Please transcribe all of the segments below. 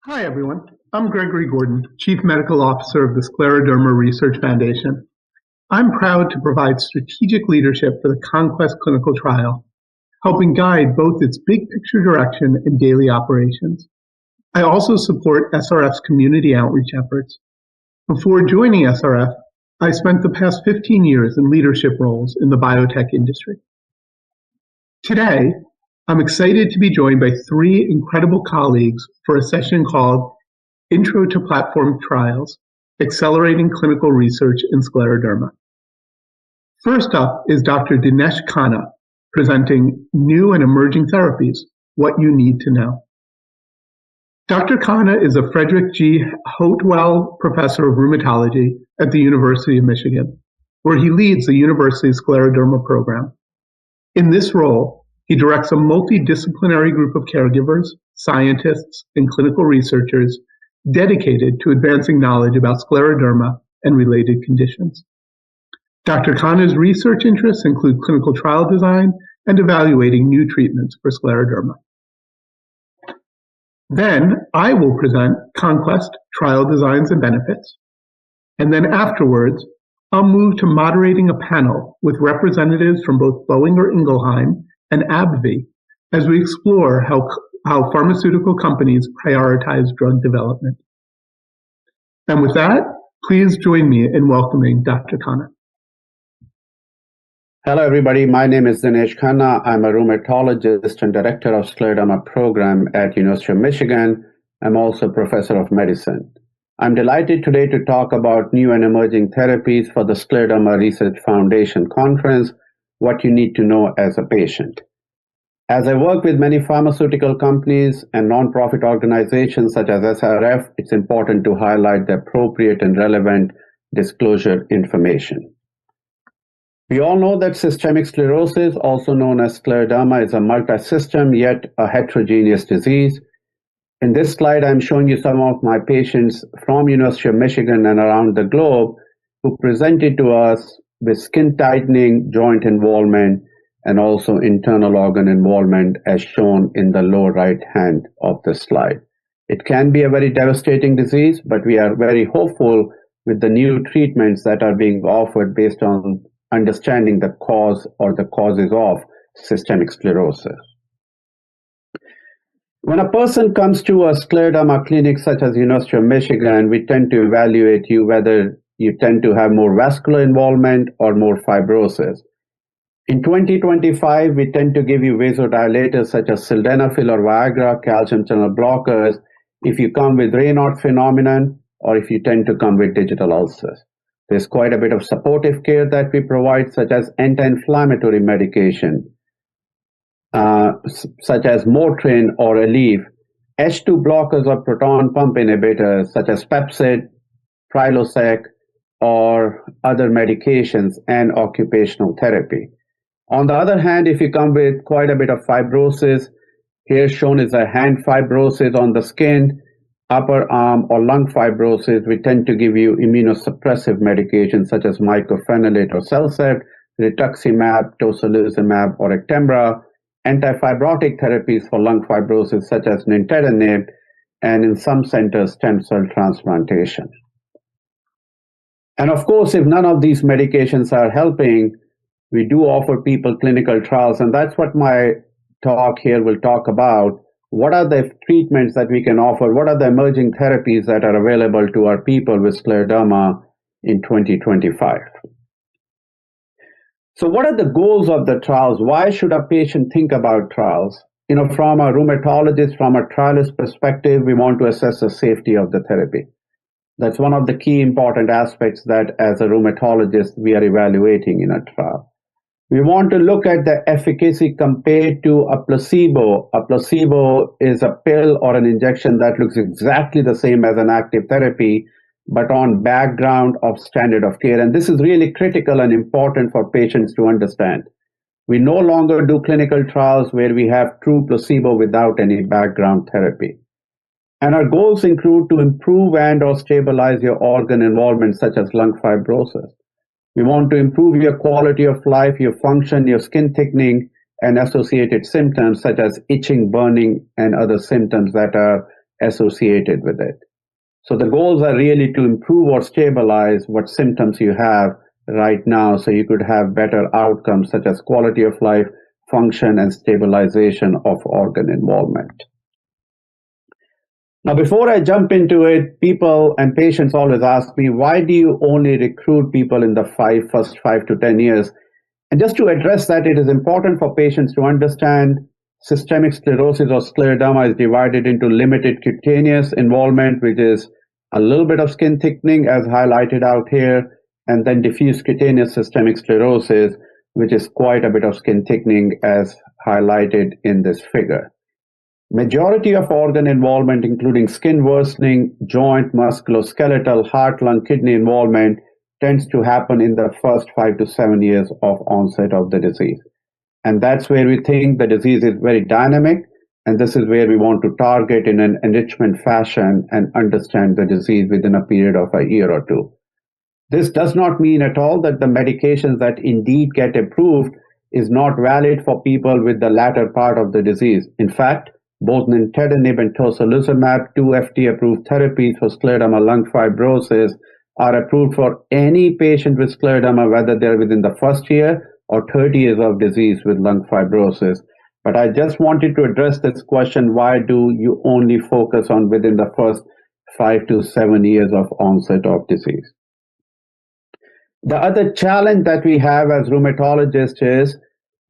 Hi, everyone. I'm Gregory Gordon, Chief Medical Officer of the Scleroderma Research Foundation. I'm proud to provide strategic leadership for the CONQUEST Clinical Trial, helping guide both its big picture direction and daily operations. I also support SRF's community outreach efforts. Before joining SRF, I spent the past 15 years in leadership roles in the biotech industry. Today, I'm excited to be joined by three incredible colleagues for a session called Intro to Platform Trials, Accelerating Clinical Research in Scleroderma. First up is Dr. Dinesh Khanna, presenting New and Emerging Therapies, What You Need to Know. Dr. Khanna is a Frederick G. Hotwell Professor of Rheumatology at the University of Michigan, where he leads the university's scleroderma program. In this role, he directs a multidisciplinary group of caregivers, scientists, and clinical researchers dedicated to advancing knowledge about scleroderma and related conditions. Dr. Khanna's research interests include clinical trial design and evaluating new treatments for scleroderma. Then I will present CONQUEST trial designs and benefits. And then afterwards, I'll move to moderating a panel with representatives from both Boehringer Ingelheim and AbbVie as we explore how pharmaceutical companies prioritize drug development. And with that, please join me in welcoming Dr. Khanna. Hello, everybody. My name is Dinesh Khanna. I'm a rheumatologist and director of Scleroderma program at University of Michigan. I'm also a professor of medicine. I'm delighted today to talk about new and emerging therapies for the Scleroderma Research Foundation conference, What You Need to Know as a Patient. As I work with many pharmaceutical companies and nonprofit organizations such as SRF, it's important to highlight the appropriate and relevant disclosure information. We all know that systemic sclerosis, also known as scleroderma, is a multi-system yet a heterogeneous disease. In this slide, I'm showing you some of my patients from University of Michigan and around the globe who presented to us with skin tightening, joint involvement, and also internal organ involvement as shown in the lower right hand of the slide. It can be a very devastating disease, but we are very hopeful with the new treatments that are being offered based on understanding the cause or the causes of systemic sclerosis. When a person comes to a scleroderma clinic such as University of Michigan, we tend to evaluate you whether you tend to have more vascular involvement or more fibrosis. In 2025, we tend to give you vasodilators such as sildenafil or Viagra, calcium channel blockers, if you come with Raynaud phenomenon or if you tend to come with digital ulcers. There's quite a bit of supportive care that we provide, such as anti-inflammatory medication, such as Motrin or Aleve, H2 blockers or proton pump inhibitors, such as Pepcid, Prilosec, or other medications, and occupational therapy. On the other hand, if you come with quite a bit of fibrosis, here shown is a hand fibrosis on the skin, upper arm or lung fibrosis, we tend to give you immunosuppressive medications such as mycophenolate or Cellcept, rituximab, tocilizumab, or Actemra, antifibrotic therapies for lung fibrosis such as nintedanib, and in some centers, stem cell transplantation. And of course, if none of these medications are helping, we do offer people clinical trials, and that's what my talk here will talk about. What are the treatments that we can offer? What are the emerging therapies that are available to our people with scleroderma in 2025? So what are the goals of the trials? Why should a patient think about trials? From a rheumatologist, from a trialist perspective, we want to assess the safety of the therapy. That's one of the key important aspects that as a rheumatologist, we are evaluating in a trial. We want to look at the efficacy compared to a placebo. A placebo is a pill or an injection that looks exactly the same as an active therapy, but on background of standard of care. And this is really critical and important for patients to understand. We no longer do clinical trials where we have true placebo without any background therapy. And our goals include to improve and or stabilize your organ involvement, such as lung fibrosis. We want to improve your quality of life, your function, your skin thickening, and associated symptoms such as itching, burning, and other symptoms that are associated with it. So the goals are really to improve or stabilize what symptoms you have right now so you could have better outcomes such as quality of life, function, and stabilization of organ involvement. Now, before I jump into it, people and patients always ask me, why do you only recruit people in the first 5 to 10 years? And just to address that, it is important for patients to understand systemic sclerosis or scleroderma is divided into limited cutaneous involvement, which is a little bit of skin thickening as highlighted out here, and then diffuse cutaneous systemic sclerosis, which is quite a bit of skin thickening as highlighted in this figure. Majority of organ involvement, including skin worsening, joint, musculoskeletal, heart, lung, kidney involvement, tends to happen in the first 5 to 7 years of onset of the disease. And that's where we think the disease is very dynamic, and this is where we want to target in an enrichment fashion and understand the disease within a period of a year or two. This does not mean at all that the medications that indeed get approved is not valid for people with the latter part of the disease. In fact, both nintedanib and tocilizumab, 2 FDA-approved therapies for scleroderma lung fibrosis, are approved for any patient with scleroderma, whether they're within the first year or 30 years of disease with lung fibrosis. But I just wanted to address this question, why do you only focus on within the first 5 to 7 years of onset of disease? The other challenge that we have as rheumatologists is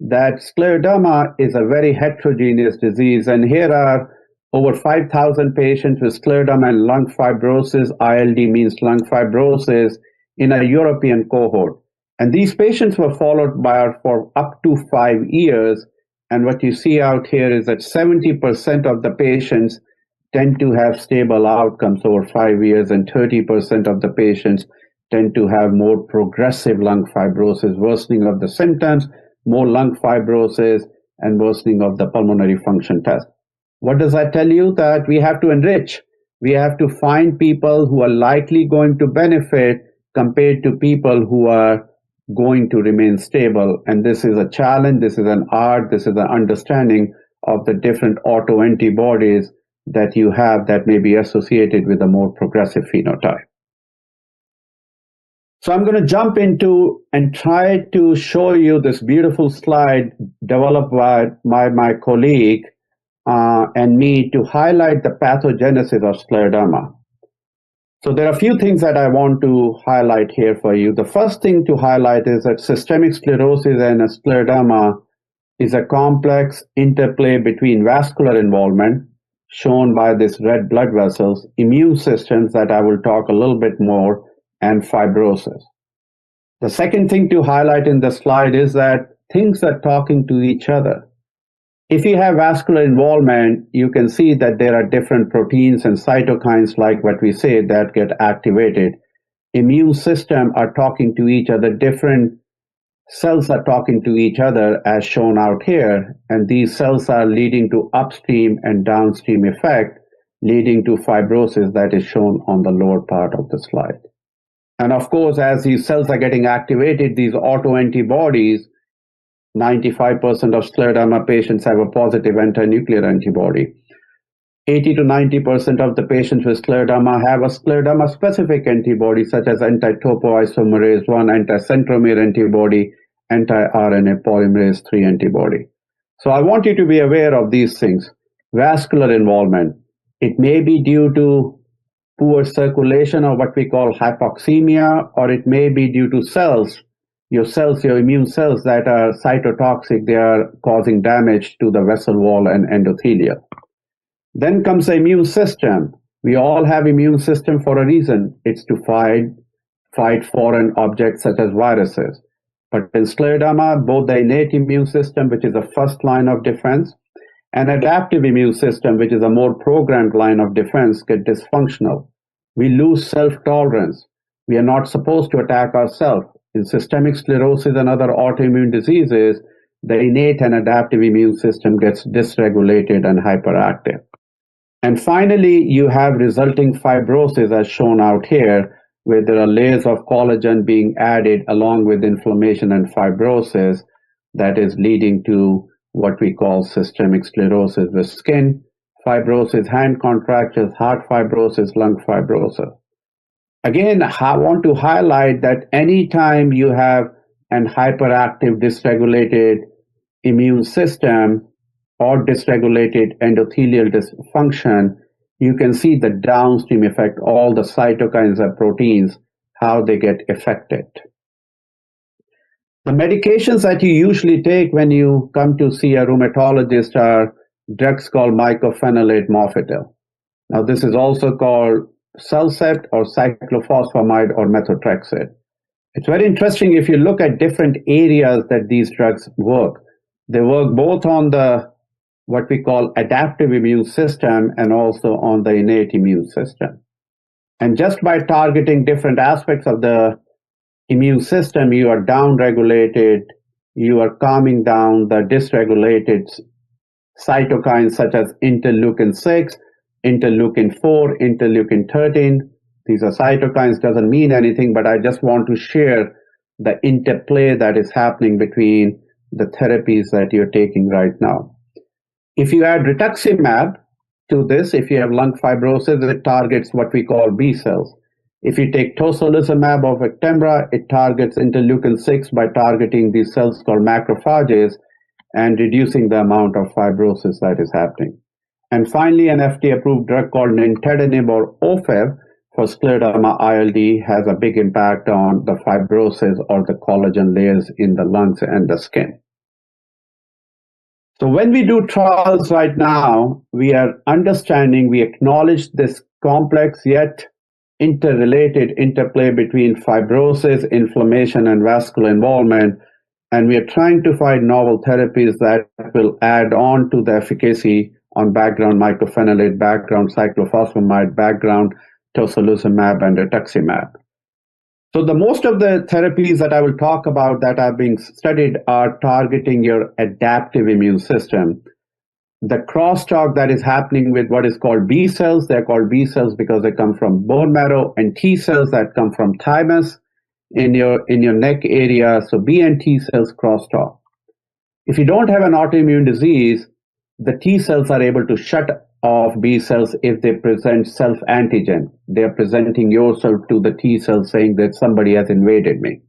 that scleroderma is a very heterogeneous disease, and here are over 5,000 patients with scleroderma and lung fibrosis. ILD means lung fibrosis in a European cohort. And these patients were followed for up to 5 years. And what you see out here is that 70% of the patients tend to have stable outcomes over 5 years, and 30% of the patients tend to have more progressive lung fibrosis, worsening of the symptoms, more lung fibrosis, and worsening of the pulmonary function test. What does that tell you? That we have to enrich. We have to find people who are likely going to benefit compared to people who are going to remain stable. And this is a challenge, this is an art, this is an understanding of the different autoantibodies that you have that may be associated with a more progressive phenotype. So I'm going to jump into and try to show you this beautiful slide developed by my colleague and me to highlight the pathogenesis of scleroderma. So there are a few things that I want to highlight here for you. The first thing to highlight is that systemic sclerosis and scleroderma is a complex interplay between vascular involvement, shown by these red blood vessels, immune systems that I will talk a little bit more, and fibrosis. The second thing to highlight in the slide is that things are talking to each other. If you have vascular involvement, you can see that there are different proteins and cytokines, like what we say, that get activated. Immune system are talking to each other, different cells are talking to each other as shown out here, and these cells are leading to upstream and downstream effect, leading to fibrosis that is shown on the lower part of the slide. And of course, as these cells are getting activated, these autoantibodies, 95% of scleroderma patients have a positive anti-nuclear antibody. 80 to 90% of the patients with scleroderma have a scleroderma-specific antibody, such as anti-topoisomerase 1, anti-centromere antibody, anti-RNA polymerase 3 antibody. So I want you to be aware of these things. Vascular involvement. It may be due to poor circulation or what we call hypoxemia, or it may be due to your immune cells that are cytotoxic. They are causing damage to the vessel wall and endothelium. Then comes the immune system. We all have immune system for a reason. It's to fight foreign objects such as viruses. But in scleroderma, both the innate immune system, which is the first line of defense, and adaptive immune system, which is a more programmed line of defense, get dysfunctional. We lose self-tolerance. We are not supposed to attack ourselves. In systemic sclerosis and other autoimmune diseases, the innate and adaptive immune system gets dysregulated and hyperactive. And finally, you have resulting fibrosis as shown out here, where there are layers of collagen being added along with inflammation and fibrosis that is leading to what we call systemic sclerosis with skin, fibrosis, hand contractures, heart fibrosis, lung fibrosis. Again, I want to highlight that anytime you have an hyperactive, dysregulated immune system or dysregulated endothelial dysfunction, you can see the downstream effect, all the cytokines and proteins, how they get affected. The medications that you usually take when you come to see a rheumatologist are drugs called mycophenolate mofetil. Now, this is also called Cellcept or cyclophosphamide or methotrexate. It's very interesting if you look at different areas that these drugs work. They work both on the what we call adaptive immune system and also on the innate immune system. And just by targeting different aspects of the immune system, you are down-regulated, you are calming down the dysregulated cytokines such as interleukin-6, interleukin-4, interleukin-13. These are cytokines, doesn't mean anything, but I just want to share the interplay that is happening between the therapies that you're taking right now. If you add rituximab to this, if you have lung fibrosis, it targets what we call B cells. If you take tocilizumab or Actemra, it targets interleukin-6 by targeting these cells called macrophages and reducing the amount of fibrosis that is happening. And finally, an FDA-approved drug called nintedanib or OFEV for scleroderma ILD has a big impact on the fibrosis or the collagen layers in the lungs and the skin. So when we do trials right now, we are understanding, we acknowledge this complex yet interrelated interplay between fibrosis, inflammation, and vascular involvement. And we are trying to find novel therapies that will add on to the efficacy on background mycophenolate, background cyclophosphamide, background tocilizumab, and rituximab. So the most of the therapies that I will talk about that are being studied are targeting your adaptive immune system. The crosstalk that is happening with what is called B cells, they're called B cells because they come from bone marrow, and T cells that come from thymus in your neck area. So B and T cells crosstalk. If you don't have an autoimmune disease, the T cells are able to shut off B cells if they present self-antigen. They are presenting yourself to the T cells saying that somebody has invaded me.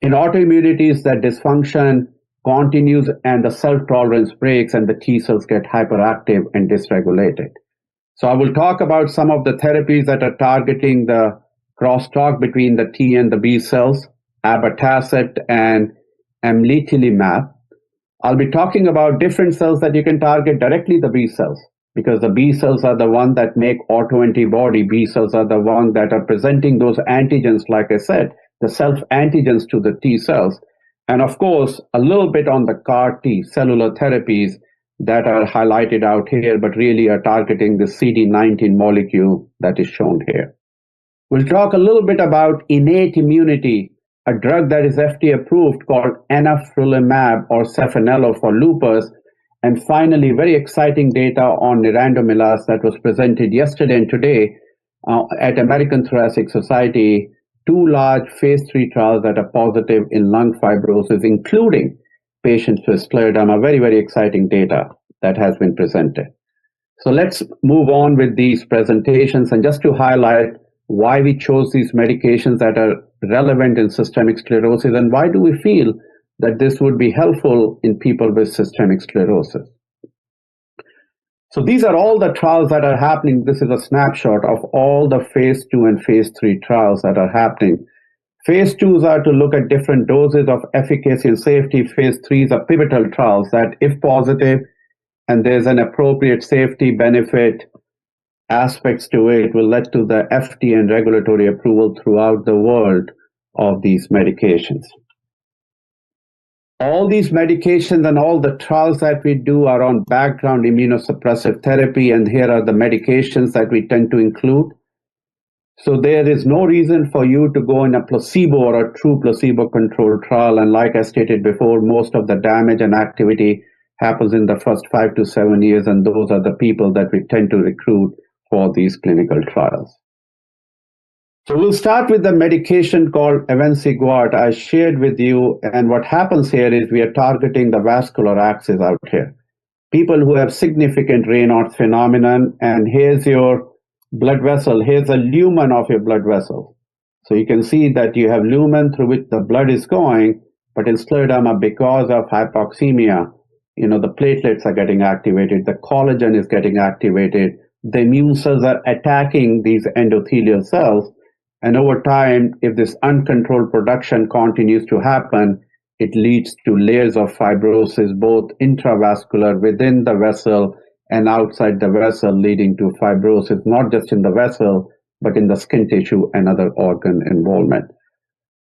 In autoimmunities, that dysfunction continues and the self-tolerance breaks and the T cells get hyperactive and dysregulated. So I will talk about some of the therapies that are targeting the crosstalk between the T and the B cells, abatacept and amlitelimab. I'll be talking about different cells that you can target directly, the B cells, because the B cells are the one that make autoantibody. B cells are the one that are presenting those antigens, like I said, the self-antigens to the T cells. And of course, a little bit on the CAR T cellular therapies that are highlighted out here, but really are targeting the CD19 molecule that is shown here. We'll talk a little bit about innate immunity, a drug that is FDA approved called anifrolumab or Saphnelo for lupus. And finally, very exciting data on nerandomilast that was presented yesterday and today at American Thoracic Society, 2 large phase 3 trials that are positive in lung fibrosis, including patients with scleroderma. Very, very exciting data that has been presented. So let's move on with these presentations. And just to highlight why we chose these medications that are relevant in systemic sclerosis and why do we feel that this would be helpful in people with systemic sclerosis. So these are all the trials that are happening. This is a snapshot of all the phase 2 and phase 3 trials that are happening. Phase 2s are to look at different doses of efficacy and safety. Phase 3s are pivotal trials that, if positive and there's an appropriate safety benefit aspects to it, will lead to the FDA and regulatory approval throughout the world of these medications. All these medications and all the trials that we do are on background immunosuppressive therapy, and here are the medications that we tend to include. So there is no reason for you to go in a placebo or a true placebo-controlled trial, and like I stated before, most of the damage and activity happens in the first 5 to 7 years, and those are the people that we tend to recruit for these clinical trials. So we'll start with the medication called avanciguart I shared with you, and what happens here is we are targeting the vascular axis out here. people who have significant Raynaud's phenomenon, and here's your blood vessel. Here's a lumen of your blood vessel. So you can see that you have lumen through which the blood is going, but in scleroderma, because of hypoxemia, the platelets are getting activated, the collagen is getting activated, the immune cells are attacking these endothelial cells. And over time, if this uncontrolled production continues to happen, it leads to layers of fibrosis, both intravascular within the vessel and outside the vessel, leading to fibrosis, not just in the vessel, but in the skin tissue and other organ involvement.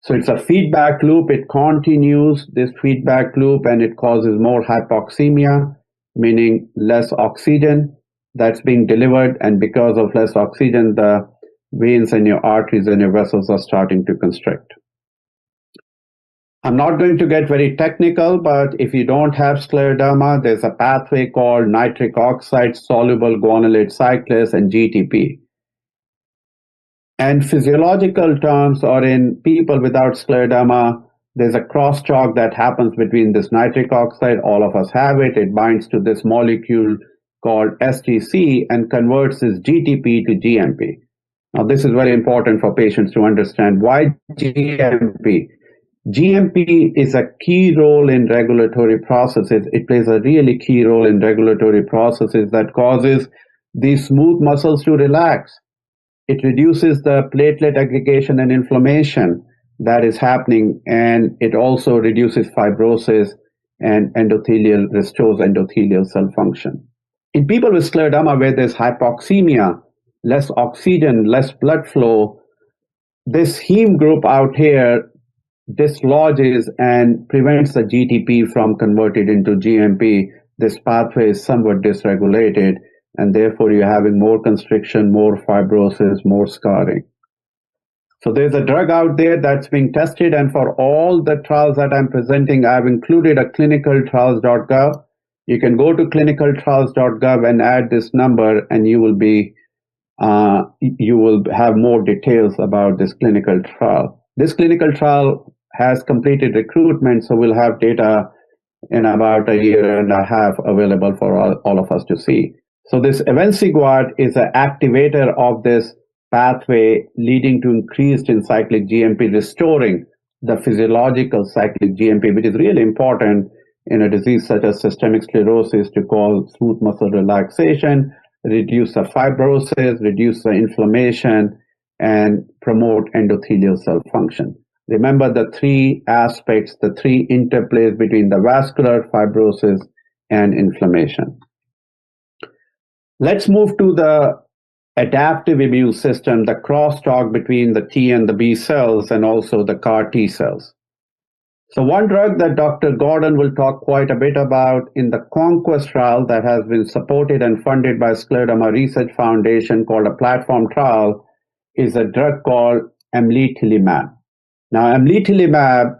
So it's a feedback loop. It continues this feedback loop, and it causes more hypoxemia, meaning less oxygen that's being delivered. And because of less oxygen, the veins and your arteries and your vessels are starting to constrict. I'm not going to get very technical, but if you don't have scleroderma, there's a pathway called nitric oxide soluble guanylate cyclase and GTP. And physiological terms, or in people without scleroderma, there's a crosstalk that happens between this nitric oxide. All of us have it. It binds to this molecule called SGC and converts this GTP to GMP. Now, this is very important for patients to understand. Why GMP? GMP is a key role in regulatory processes. It plays a really key role in regulatory processes that causes these smooth muscles to relax. It reduces the platelet aggregation and inflammation that is happening, and it also reduces fibrosis and restores endothelial cell function. In people with scleroderma where there's hypoxemia, less oxygen, less blood flow, this heme group out here dislodges and prevents the GTP from converted into GMP. This pathway is somewhat dysregulated, and therefore you're having more constriction, more fibrosis, more scarring. So there's a drug out there that's being tested, and for all the trials that I'm presenting, I've included a clinicaltrials.gov. You can go to clinicaltrials.gov and add this number, and you will have more details about this clinical trial. This clinical trial has completed recruitment, so we'll have data in about a year and a half available for all of us to see. So this Evensigard is an activator of this pathway, leading to increased in cyclic GMP, restoring the physiological cyclic GMP, which is really important in a disease such as systemic sclerosis to cause smooth muscle relaxation, reduce the fibrosis, reduce the inflammation, and promote endothelial cell function. Remember the three aspects, the three interplays between the vascular, fibrosis, and inflammation. Let's move to the adaptive immune system, the crosstalk between the T and the B cells, and also the CAR T cells. So one drug that Dr. Gordon will talk quite a bit about in the CONQUEST trial that has been supported and funded by Scleroderma Research Foundation, called a platform trial, is a drug called amlitelimab. Now, amlitelimab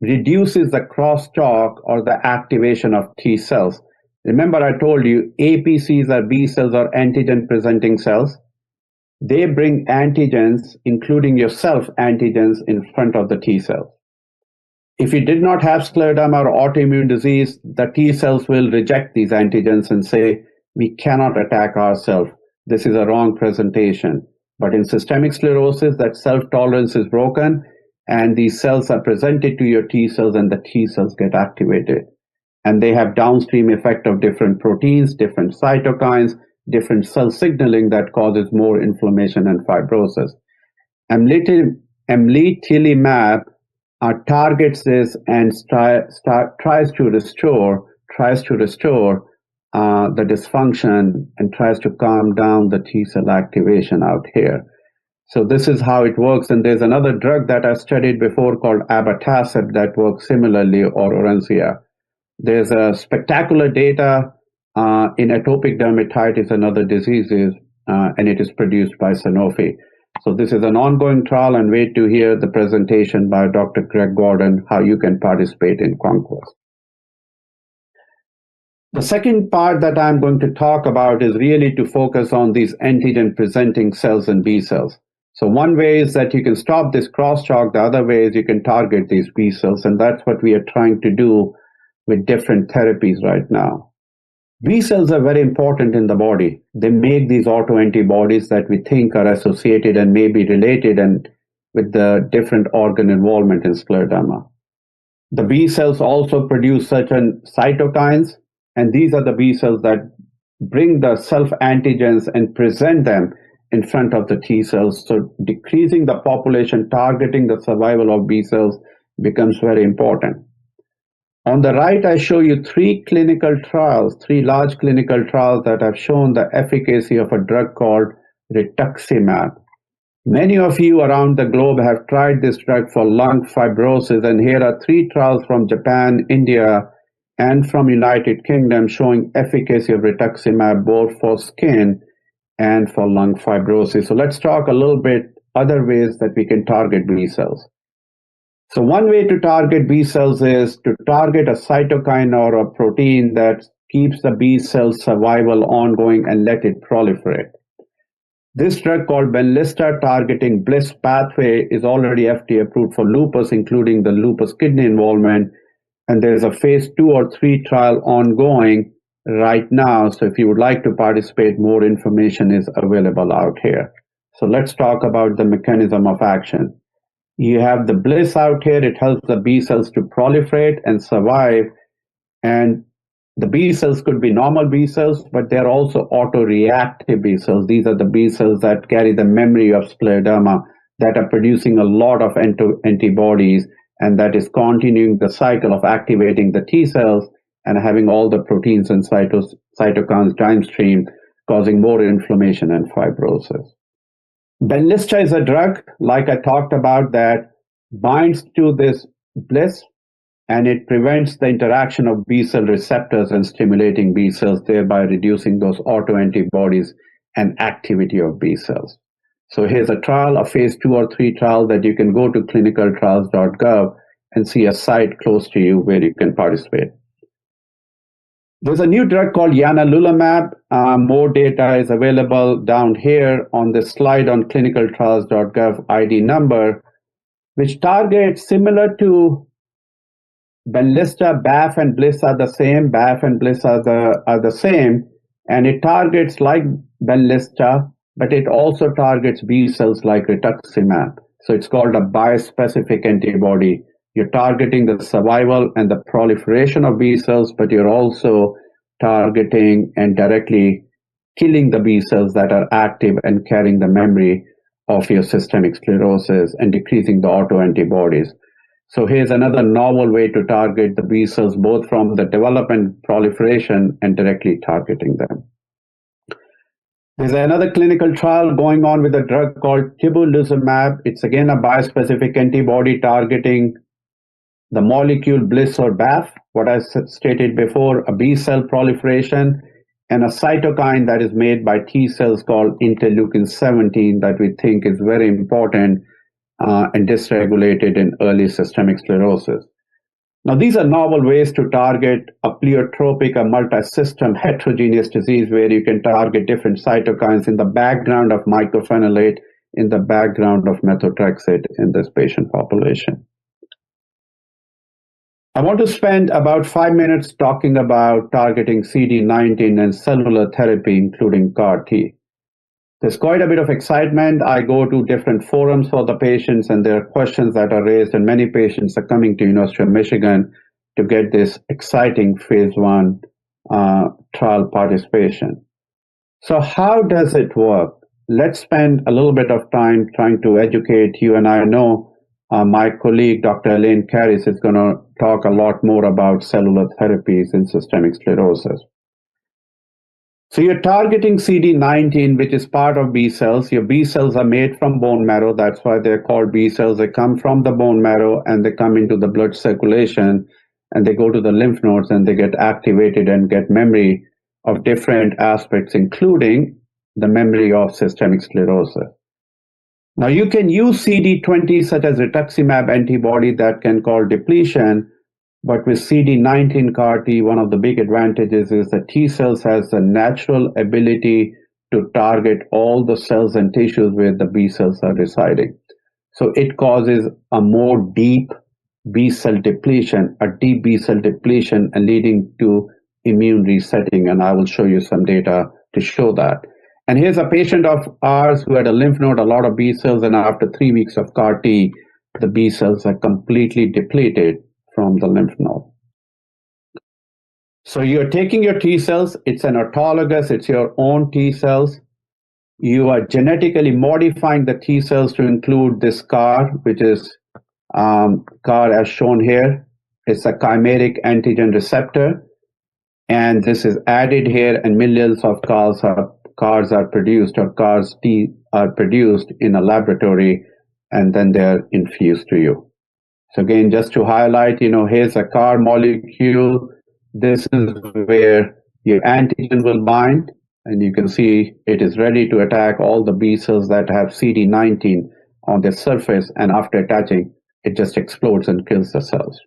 reduces the crosstalk or the activation of T cells. Remember, I told you APCs are B cells or antigen-presenting cells. They bring antigens, including your self-antigens, in front of the T cells. If you did not have scleroderma or autoimmune disease, the T cells will reject these antigens and say, we cannot attack ourselves. This is a wrong presentation. But in systemic sclerosis, that self-tolerance is broken, and these cells are presented to your T cells, and the T cells get activated. And they have downstream effect of different proteins, different cytokines, different cell signaling that causes more inflammation and fibrosis. Amlitelimab targets this and tries to restore the dysfunction and tries to calm down the T cell activation out here. So this is how it works. And there's another drug that I studied before called abatacept that works similarly, or Orencia. There's a spectacular data in atopic dermatitis and other diseases, and it is produced by Sanofi. So this is an ongoing trial, and wait to hear the presentation by Dr. Greg Gordon, how you can participate in CONQUEST. The second part that I'm going to talk about is really to focus on these antigen-presenting cells and B cells. So one way is that you can stop this crosstalk. The other way is you can target these B cells, and that's what we are trying to do with different therapies right now. B cells are very important in the body. They make these autoantibodies that we think are associated and may be related and with the different organ involvement in scleroderma. The B cells also produce certain cytokines, and these are the B cells that bring the self-antigens and present them in front of the T cells. So decreasing the population, targeting the survival of B cells becomes very important. On the right, I show you three large clinical trials that have shown the efficacy of a drug called rituximab. Many of you around the globe have tried this drug for lung fibrosis, and here are three trials from Japan, India, and from United Kingdom showing efficacy of rituximab both for skin and for lung fibrosis. So let's talk a little bit other ways that we can target B cells. So one way to target B cells is to target a cytokine or a protein that keeps the B cell survival ongoing and let it proliferate. This drug called Benlysta targeting BLyS pathway is already FDA approved for lupus, including the lupus kidney involvement, and there's a phase 2 or 3 trial ongoing right now. So if you would like to participate, more information is available out here. So let's talk about the mechanism of action. You have the BLyS out here. It helps the B cells to proliferate and survive. And the B cells could be normal B cells, but they're also autoreactive B cells. These are the B cells that carry the memory of scleroderma, that are producing a lot of antibodies, and that is continuing the cycle of activating the T cells and having all the proteins and cytokines downstream, causing more inflammation and fibrosis. Benlysta is a drug, like I talked about, that binds to this BLyS, and it prevents the interaction of B cell receptors and stimulating B cells, thereby reducing those autoantibodies and activity of B cells. So here's a trial, a phase 2 or 3 trial that you can go to clinicaltrials.gov and see a site close to you where you can participate. There's a new drug called ianalumab. More data is available down here on this slide on clinicaltrials.gov ID number, which targets similar to Benlysta. BAFF and BLyS are the same. BAFF and BLyS are the same, and it targets like Benlysta, but it also targets B cells like rituximab. So it's called a bispecific antibody. You're targeting the survival and the proliferation of B cells, but you're also targeting and directly killing the B cells that are active and carrying the memory of your systemic sclerosis and decreasing the autoantibodies. So here's another novel way to target the B cells, both from the development, proliferation, and directly targeting them. There's another clinical trial going on with a drug called tibulizumab. It's again a bispecific antibody targeting the molecule BLyS or BAFF, what I stated before, a B cell proliferation, and a cytokine that is made by T cells called interleukin-17 that we think is very important and dysregulated in early systemic sclerosis. Now, these are novel ways to target a pleiotropic, a multi-system heterogeneous disease where you can target different cytokines in the background of mycophenolate, in the background of methotrexate in this patient population. I want to spend about 5 minutes talking about targeting CD19 and cellular therapy, including CAR-T. There's quite a bit of excitement. I go to different forums for the patients, and there are questions that are raised, and many patients are coming to University of Michigan to get this exciting phase 1 trial participation. So how does it work? Let's spend a little bit of time trying to educate you, and I know my colleague, Dr. Elaine Caris, is going to talk a lot more about cellular therapies in systemic sclerosis. So you're targeting CD19, which is part of B cells. Your B cells are made from bone marrow. That's why they're called B cells. They come from the bone marrow and they come into the blood circulation and they go to the lymph nodes and they get activated and get memory of different aspects, including the memory of systemic sclerosis. Now you can use CD20 such as rituximab antibody that can cause depletion, but with CD19 CAR-T, one of the big advantages is that T cells has the natural ability to target all the cells and tissues where the B cells are residing. So it causes a more deep B cell depletion, and leading to immune resetting, and I will show you some data to show that. And here's a patient of ours who had a lymph node, a lot of B cells, and after 3 weeks of CAR T, the B cells are completely depleted from the lymph node. So you're taking your T cells, it's an autologous, it's your own T cells. You are genetically modifying the T cells to include this CAR, which is CAR as shown here. It's a chimeric antigen receptor. And this is added here, and millions of CARs are produced, or CARs T are produced in a laboratory, and then they're infused to you. So again, just to highlight, here's a CAR molecule. This is where your antigen will bind, and you can see it is ready to attack all the B cells that have CD19 on their surface, and after attaching, it just explodes and kills the cells.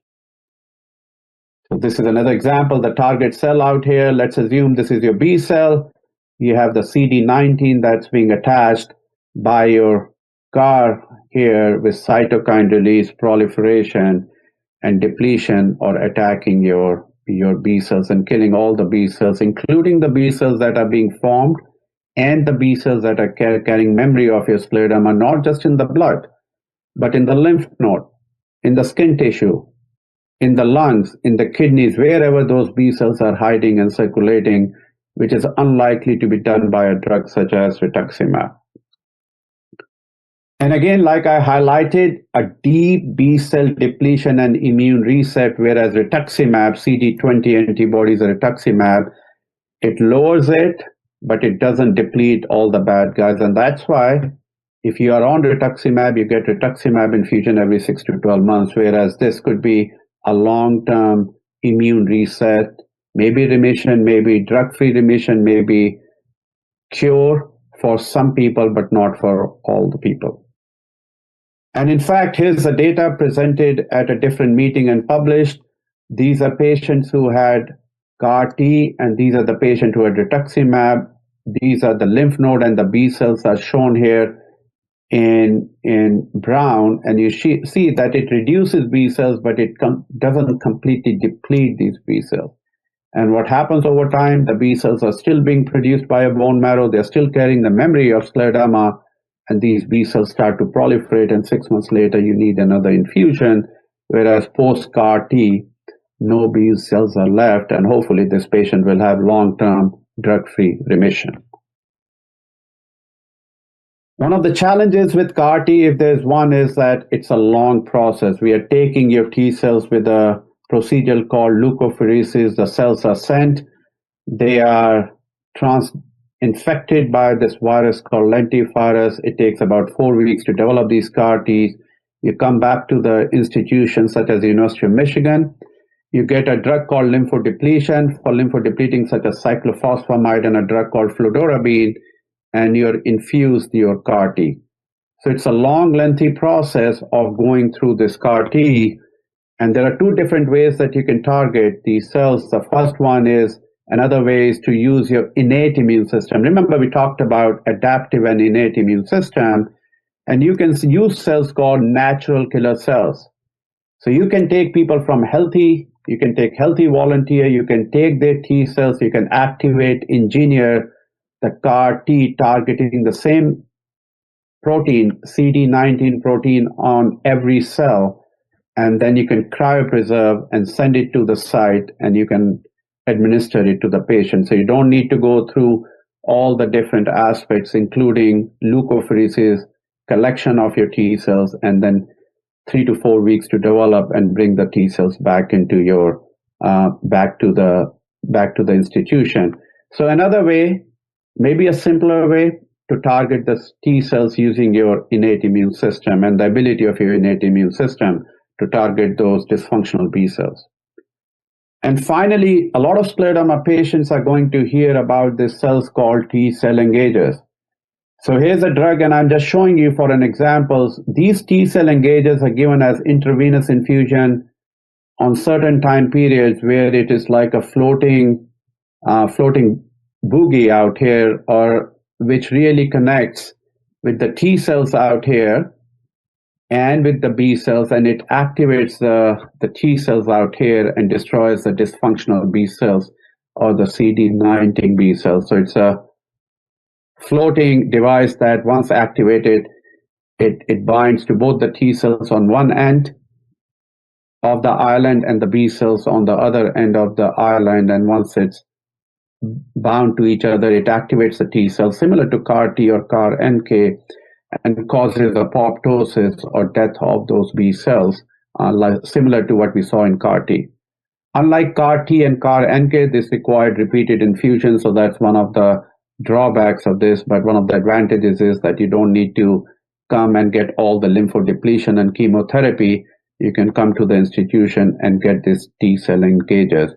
So this is another example, the target cell out here. Let's assume this is your B cell. You have the CD19 that's being attached by your CAR here with cytokine release, proliferation, and depletion, or attacking your B cells and killing all the B cells, including the B cells that are being formed and the B cells that are carrying memory of your scleroderma, not just in the blood, but in the lymph node, in the skin tissue, in the lungs, in the kidneys, wherever those B cells are hiding and circulating, which is unlikely to be done by a drug such as rituximab. And again, like I highlighted, a deep B cell depletion and immune reset, whereas rituximab, CD20 antibodies, rituximab, it lowers it, but it doesn't deplete all the bad guys. And that's why if you are on rituximab, you get rituximab infusion every 6 to 12 months, whereas this could be a long-term immune reset, maybe remission, maybe drug-free remission, maybe cure for some people, but not for all the people. And in fact, here's the data presented at a different meeting and published. These are patients who had CAR T, and these are the patients who had rituximab. These are the lymph node, and the B cells are shown here in brown, and you see that it reduces B cells, but it doesn't completely deplete these B cells. And what happens over time, the B cells are still being produced by a bone marrow. They're still carrying the memory of scleroderma, and these B cells start to proliferate, and 6 months later, you need another infusion, whereas post-CAR T, no B cells are left, and hopefully this patient will have long-term drug-free remission. One of the challenges with CAR T, if there's one, is that it's a long process. We are taking your T cells with a procedure called leukapheresis. The cells are sent. They are infected by this virus called lentivirus. It takes about 4 weeks to develop these CAR Ts. You come back to the institution such as the University of Michigan. You get a drug called lymphodepletion for lymphodepleting such as cyclophosphamide, and a drug called fludarabine, and you're infused your CAR T. So it's a long, lengthy process of going through this CAR T. And there are 2 different ways that you can target these cells. The first one is, another way is to use your innate immune system. Remember, we talked about adaptive and innate immune system, and you can use cells called natural killer cells. So you can take people from you can take healthy volunteer, you can take their T cells, you can activate, engineer the CAR T targeting the same protein, CD19 protein, on every cell, and then you can cryopreserve and send it to the site, and you can administer it to the patient. So you don't need to go through all the different aspects, including leukapheresis, collection of your T cells, and then 3 to 4 weeks to develop and bring the T cells back into your back to the institution. So another way, maybe a simpler way, to target the T cells using your innate immune system and the ability of your innate immune system to target those dysfunctional B cells. And finally, a lot of scleroderma patients are going to hear about these cells called T cell engagers. So here's a drug, and I'm just showing you for an example. These T cell engagers are given as intravenous infusion on certain time periods where it is like a floating boogie out here, or which really connects with the T cells out here and with the B cells, and it activates the T cells out here and destroys the dysfunctional B cells. or the CD19 B cells. So it's a floating device that once activated, it binds to both the T cells on one end of the island and the B cells on the other end of the island. And once it's bound to each other, it activates the T cell, similar to CAR T or CAR NK, and causes apoptosis or death of those B cells, similar to what we saw in CAR T. Unlike CAR T and CAR NK, this required repeated infusion, so that's one of the drawbacks of this, but one of the advantages is that you don't need to come and get all the lymphodepletion and chemotherapy. You can come to the institution and get this T cell engagers.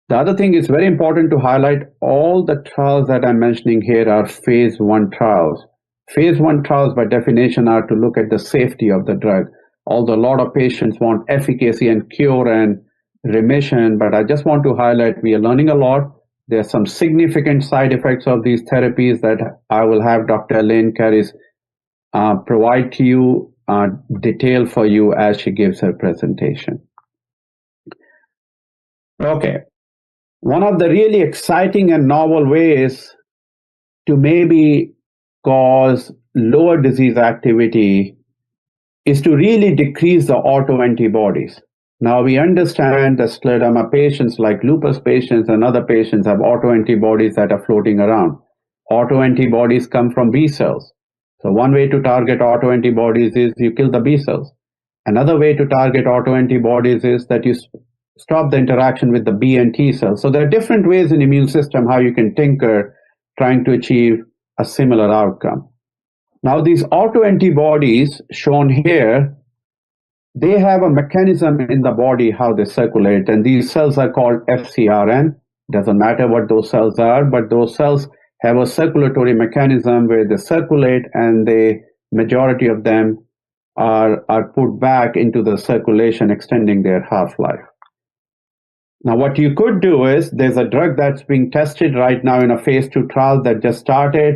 The other thing is very important to highlight, all the trials that I'm mentioning here are phase 1 trials. Phase 1 trials by definition are to look at the safety of the drug. Although a lot of patients want efficacy and cure and remission, but I just want to highlight we are learning a lot. There are some significant side effects of these therapies that I will have Dr. Elaine Caris provide to you, detail for you as she gives her presentation. Okay. One of the really exciting and novel ways to maybe cause lower disease activity is to really decrease the autoantibodies. Now we understand that scleroderma patients like lupus patients and other patients have autoantibodies that are floating around. Autoantibodies come from B cells. So one way to target autoantibodies is you kill the B cells. Another way to target autoantibodies is that you stop the interaction with the B and T cells. So there are different ways in immune system how you can tinker trying to achieve a similar outcome. Now these autoantibodies shown here, they have a mechanism in the body how they circulate, and these cells are called FcRn. Doesn't matter what those cells are, but those cells have a circulatory mechanism where they circulate, and the majority of them are put back into the circulation, extending their half-life. Now, what you could do is there's a drug that's being tested right now in a phase 2 trial that just started.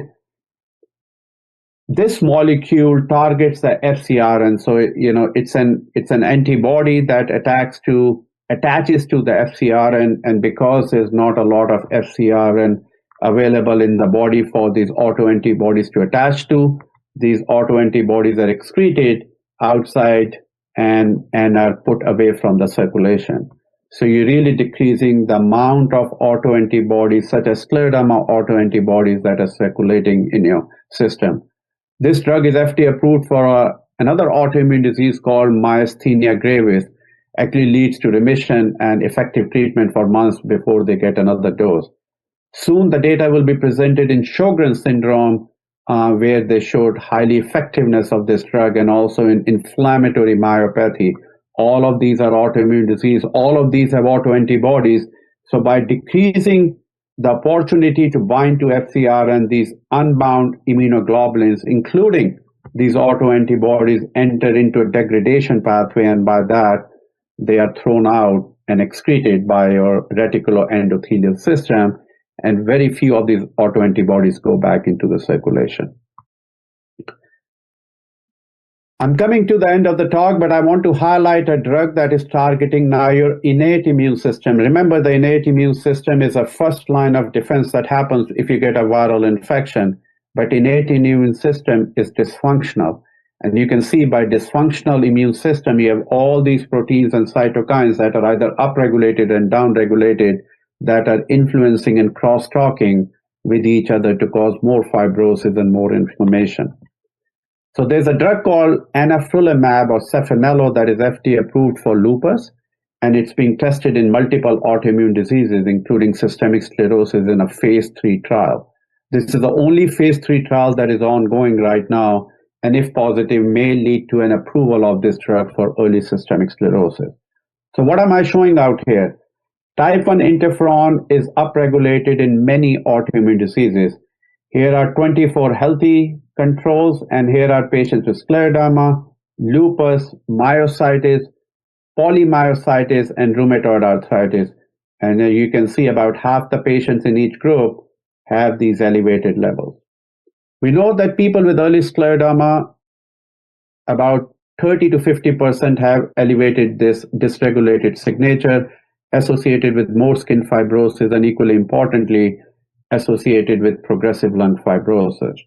This molecule targets the FcRn, so it's an antibody that attaches to the FcRn, and because there's not a lot of FcRn available in the body for these autoantibodies to attach to, these autoantibodies are excreted outside and are put away from the circulation. So you're really decreasing the amount of autoantibodies, such as scleroderma autoantibodies, that are circulating in your system. This drug is FDA approved for another autoimmune disease called myasthenia gravis. Actually leads to remission and effective treatment for months before they get another dose. Soon the data will be presented in Sjogren's syndrome, where they showed highly effectiveness of this drug, and also in inflammatory myopathy. All of these are autoimmune disease. All of these have autoantibodies. So by decreasing the opportunity to bind to FcRn, these unbound immunoglobulins, including these autoantibodies, enter into a degradation pathway, and by that, they are thrown out and excreted by your reticuloendothelial system, and very few of these autoantibodies go back into the circulation. I'm coming to the end of the talk, but I want to highlight a drug that is targeting now your innate immune system. Remember, the innate immune system is a first line of defense that happens if you get a viral infection, but innate immune system is dysfunctional. And you can see by dysfunctional immune system, you have all these proteins and cytokines that are either upregulated and downregulated, that are influencing and cross-talking with each other to cause more fibrosis and more inflammation. So there's a drug called anifrolumab or Sefenelo that is FDA approved for lupus, and it's being tested in multiple autoimmune diseases, including systemic sclerosis, in a phase 3 trial. This is the only phase 3 trial that is ongoing right now, and if positive, may lead to an approval of this drug for early systemic sclerosis. So what am I showing out here? Type 1 interferon is upregulated in many autoimmune diseases. Here are 24 healthy controls, and here are patients with scleroderma, lupus, myositis, polymyositis, and rheumatoid arthritis. And you can see about half the patients in each group have these elevated levels. We know that people with early scleroderma, about 30 to 50% have elevated this dysregulated signature, associated with more skin fibrosis, and equally importantly, associated with progressive lung fibrosis.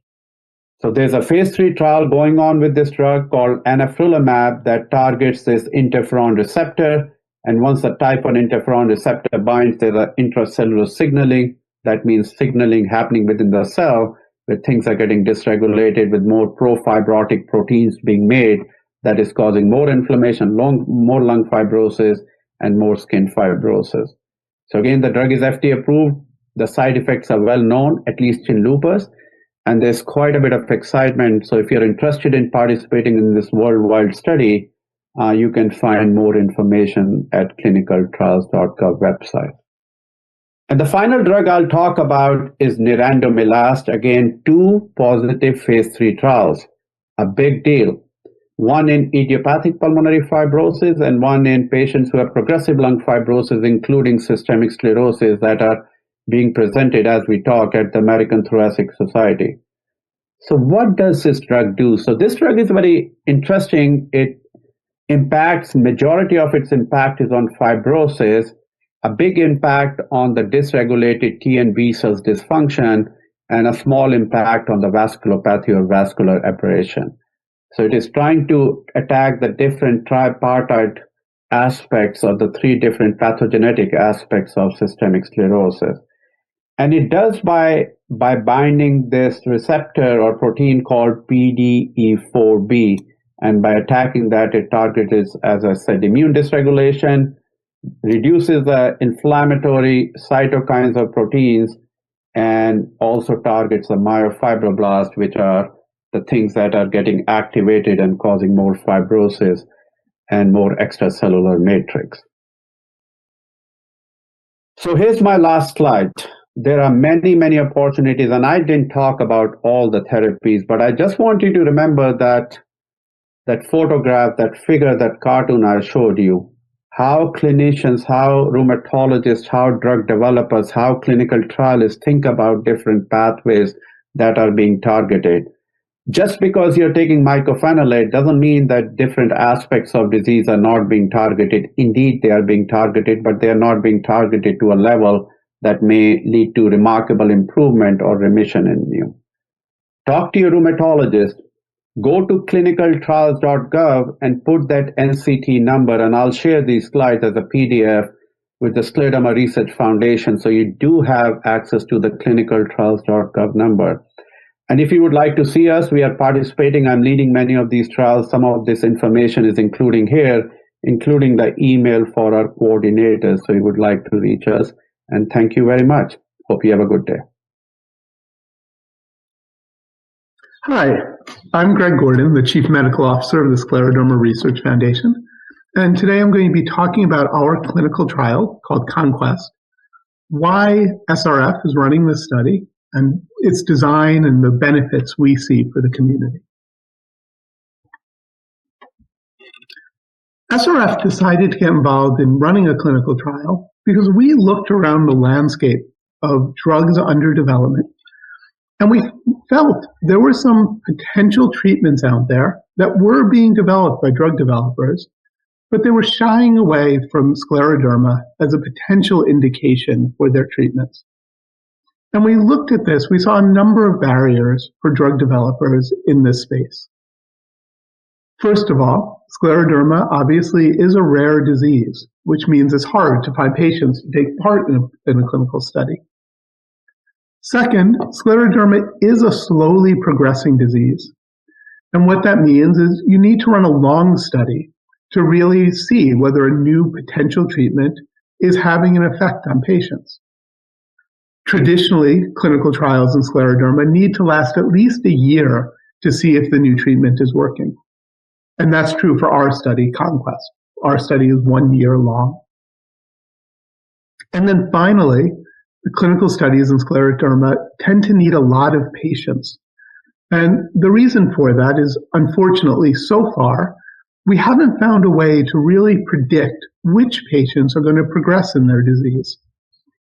So there's a phase 3 trial going on with this drug called anifrolumab that targets this interferon receptor. And once the type 1 interferon receptor binds, there's an intracellular signaling. That means signaling happening within the cell, where things are getting dysregulated with more pro-fibrotic proteins being made that is causing more inflammation, more lung fibrosis, and more skin fibrosis. So again, the drug is FDA approved. The side effects are well known, at least in lupus, and there's quite a bit of excitement. So if you're interested in participating in this worldwide study, you can find more information at clinicaltrials.gov website. And the final drug I'll talk about is nerandomilast. Again, 2 positive phase 3 trials, a big deal. One in idiopathic pulmonary fibrosis and one in patients who have progressive lung fibrosis, including systemic sclerosis, that are being presented as we talk at the American Thoracic Society. So what does this drug do? So this drug is very interesting. It impacts, majority of its impact is on fibrosis, a big impact on the dysregulated T and B cells dysfunction, and a small impact on the vasculopathy or vascular aberration. So it is trying to attack the different tripartite aspects of the 3 different pathogenetic aspects of systemic sclerosis. And it does by binding this receptor or protein called PDE4B. And by attacking that, it targets, as I said, immune dysregulation, reduces the inflammatory cytokines or proteins, and also targets the myofibroblasts, which are the things that are getting activated and causing more fibrosis and more extracellular matrix. So here's my last slide. There are many, many opportunities, and I didn't talk about all the therapies, but I just want you to remember that photograph, that figure, that cartoon I showed you, how clinicians, how rheumatologists, how drug developers, how clinical trialists think about different pathways that are being targeted. Just because you're taking mycophenolate doesn't mean that different aspects of disease are not being targeted. Indeed, they are being targeted, but they are not being targeted to a level that may lead to remarkable improvement or remission in you. Talk to your rheumatologist. Go to clinicaltrials.gov and put that NCT number, and I'll share these slides as a PDF with the Scleroderma Research Foundation, so you do have access to the clinicaltrials.gov number. And if you would like to see us, we are participating. I'm leading many of these trials. Some of this information is including here, including the email for our coordinators, so you would like to reach us. And thank you very much. Hope you have a good day. Hi, I'm Greg Gordon, the Chief Medical Officer of the Scleroderma Research Foundation. And today I'm going to be talking about our clinical trial called CONQUEST, why SRF is running this study, and its design and the benefits we see for the community. SRF decided to get involved in running a clinical trial because we looked around the landscape of drugs under development, and we felt there were some potential treatments out there that were being developed by drug developers, but they were shying away from scleroderma as a potential indication for their treatments. And we looked at this, we saw a number of barriers for drug developers in this space. First of all, scleroderma obviously is a rare disease, which means it's hard to find patients to take part in a clinical study. Second, scleroderma is a slowly progressing disease. And what that means is you need to run a long study to really see whether a new potential treatment is having an effect on patients. Traditionally, clinical trials in scleroderma need to last at least a year to see if the new treatment is working. And that's true for our study, CONQUEST. Our study is 1 year long. And then finally, the clinical studies in scleroderma tend to need a lot of patients. And the reason for that is, unfortunately, so far, we haven't found a way to really predict which patients are going to progress in their disease.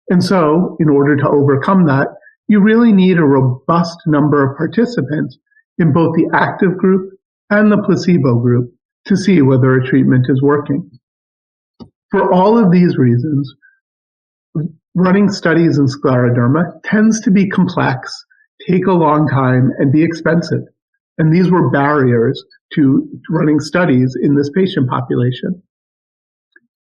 And so, in order to overcome that, you really need a robust number of participants in both the active group and the placebo group to see whether a treatment is working. For all of these reasons, running studies in scleroderma tends to be complex, take a long time, and be expensive. And these were barriers to running studies in this patient population.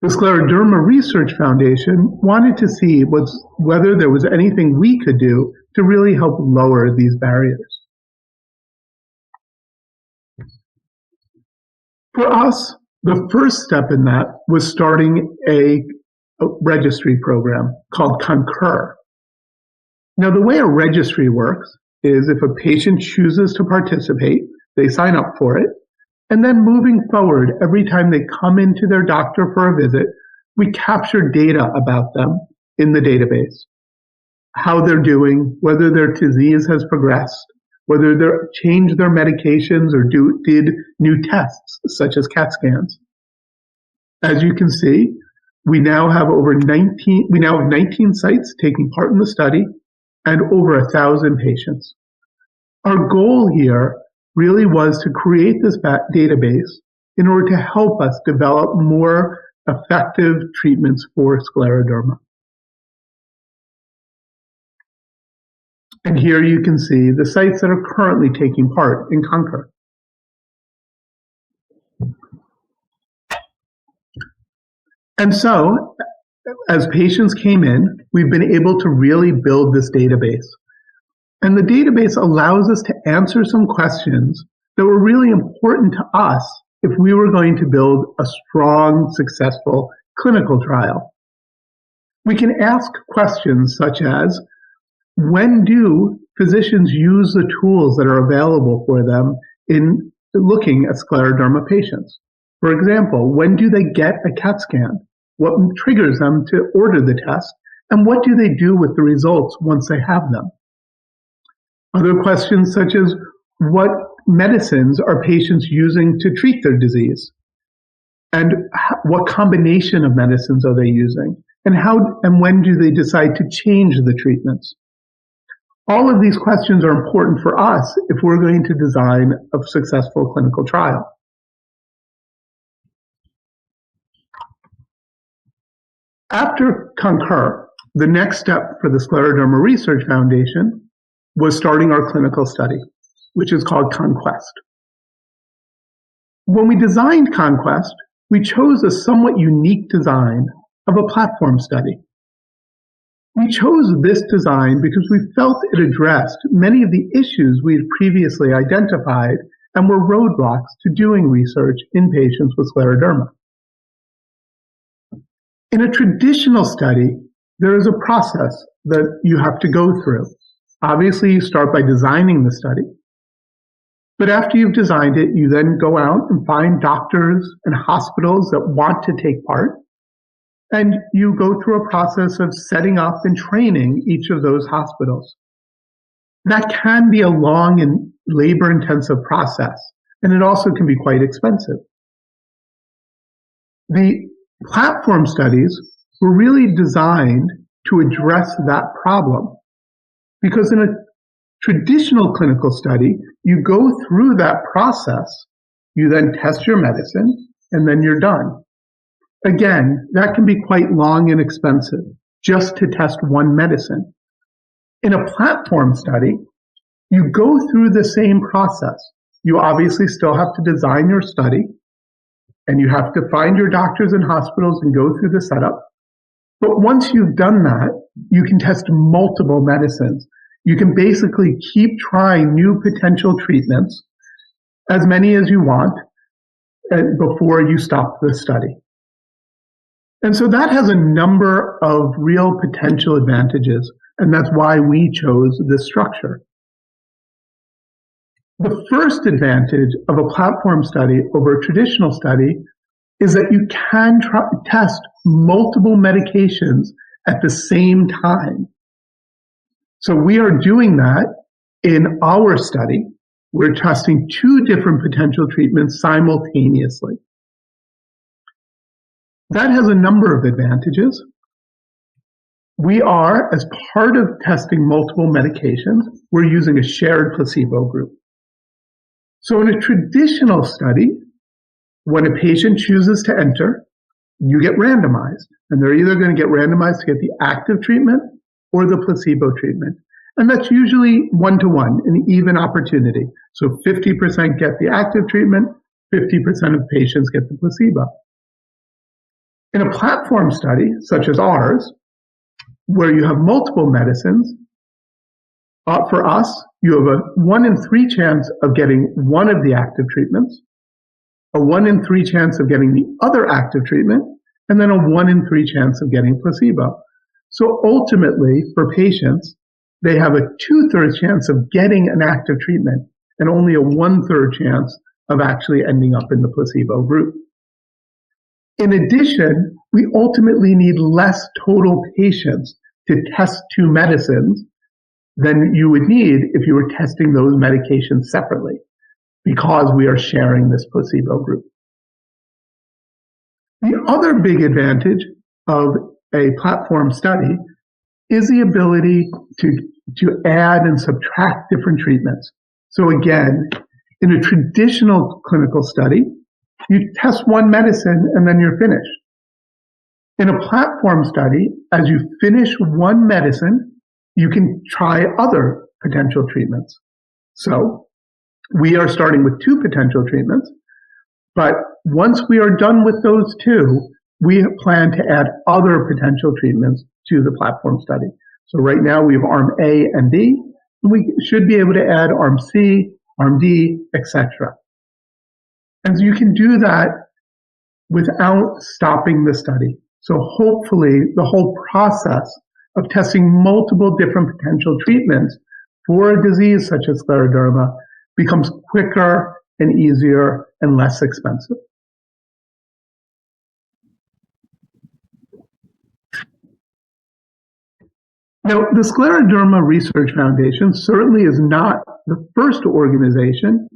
The Scleroderma Research Foundation wanted to see whether there was anything we could do to really help lower these barriers. For us, the first step in that was starting a registry program called CONQUEST. Now, the way a registry works is if a patient chooses to participate, they sign up for it, and then moving forward, every time they come into their doctor for a visit, we capture data about them in the database. How they're doing, whether their disease has progressed, whether they changed their medications or did new tests, such as CAT scans. As you can see, we now have 19 sites taking part in the study and over 1,000 patients. Our goal here really was to create this database in order to help us develop more effective treatments for scleroderma. And here you can see the sites that are currently taking part in CONQUEST. And so, as patients came in, we've been able to really build this database. And the database allows us to answer some questions that were really important to us if we were going to build a strong, successful clinical trial. We can ask questions such as, when do physicians use the tools that are available for them in looking at scleroderma patients? For example, when do they get a CAT scan? What triggers them to order the test? And what do they do with the results once they have them? Other questions such as, what medicines are patients using to treat their disease? And what combination of medicines are they using? And when do they decide to change the treatments? All of these questions are important for us if we're going to design a successful clinical trial. After CONQUEST, the next step for the Scleroderma Research Foundation was starting our clinical study, which is called CONQUEST. When we designed CONQUEST, we chose a somewhat unique design of a platform study. We chose this design because we felt it addressed many of the issues we had previously identified and were roadblocks to doing research in patients with scleroderma. In a traditional study, there is a process that you have to go through. Obviously, you start by designing the study. But after you've designed it, you then go out and find doctors and hospitals that want to take part. And you go through a process of setting up and training each of those hospitals. That can be a long and labor-intensive process, and it also can be quite expensive. The platform studies were really designed to address that problem. Because in a traditional clinical study, you go through that process, you then test your medicine, and then you're done. Again, that can be quite long and expensive just to test one medicine. In a platform study, you go through the same process. You obviously still have to design your study, and you have to find your doctors and hospitals and go through the setup. But once you've done that, you can test multiple medicines. You can basically keep trying new potential treatments, as many as you want, before you stop the study. And so that has a number of real potential advantages, and that's why we chose this structure. The first advantage of a platform study over a traditional study is that you can test multiple medications at the same time. So we are doing that in our study. We're testing 2 different potential treatments simultaneously. That has a number of advantages. We are, as part of testing multiple medications, we're using a shared placebo group. So in a traditional study, when a patient chooses to enter, you get randomized. And they're either going to get randomized to get the active treatment or the placebo treatment. And that's usually 1-to-1, an even opportunity. So 50% get the active treatment, 50% of patients get the placebo. In a platform study, such as ours, where you have multiple medicines, for us, you have a 1 in 3 chance of getting one of the active treatments, a 1 in 3 chance of getting the other active treatment, and then a 1 in 3 chance of getting placebo. So ultimately, for patients, they have a 2/3 chance of getting an active treatment and only a 1/3 chance of actually ending up in the placebo group. In addition, we ultimately need less total patients to test 2 medicines than you would need if you were testing those medications separately, because we are sharing this placebo group. The other big advantage of a platform study is the ability to add and subtract different treatments. So again, in a traditional clinical study, you test one medicine and then you're finished. In a platform study, as you finish one medicine, you can try other potential treatments. So we are starting with 2 potential treatments, but once we are done with those 2, we plan to add other potential treatments to the platform study. So right now we have arm A and B, and we should be able to add arm C, arm D, etc. And so you can do that without stopping the study. So hopefully the whole process of testing multiple different potential treatments for a disease such as scleroderma becomes quicker and easier and less expensive. Now, the Scleroderma Research Foundation certainly is not the first organization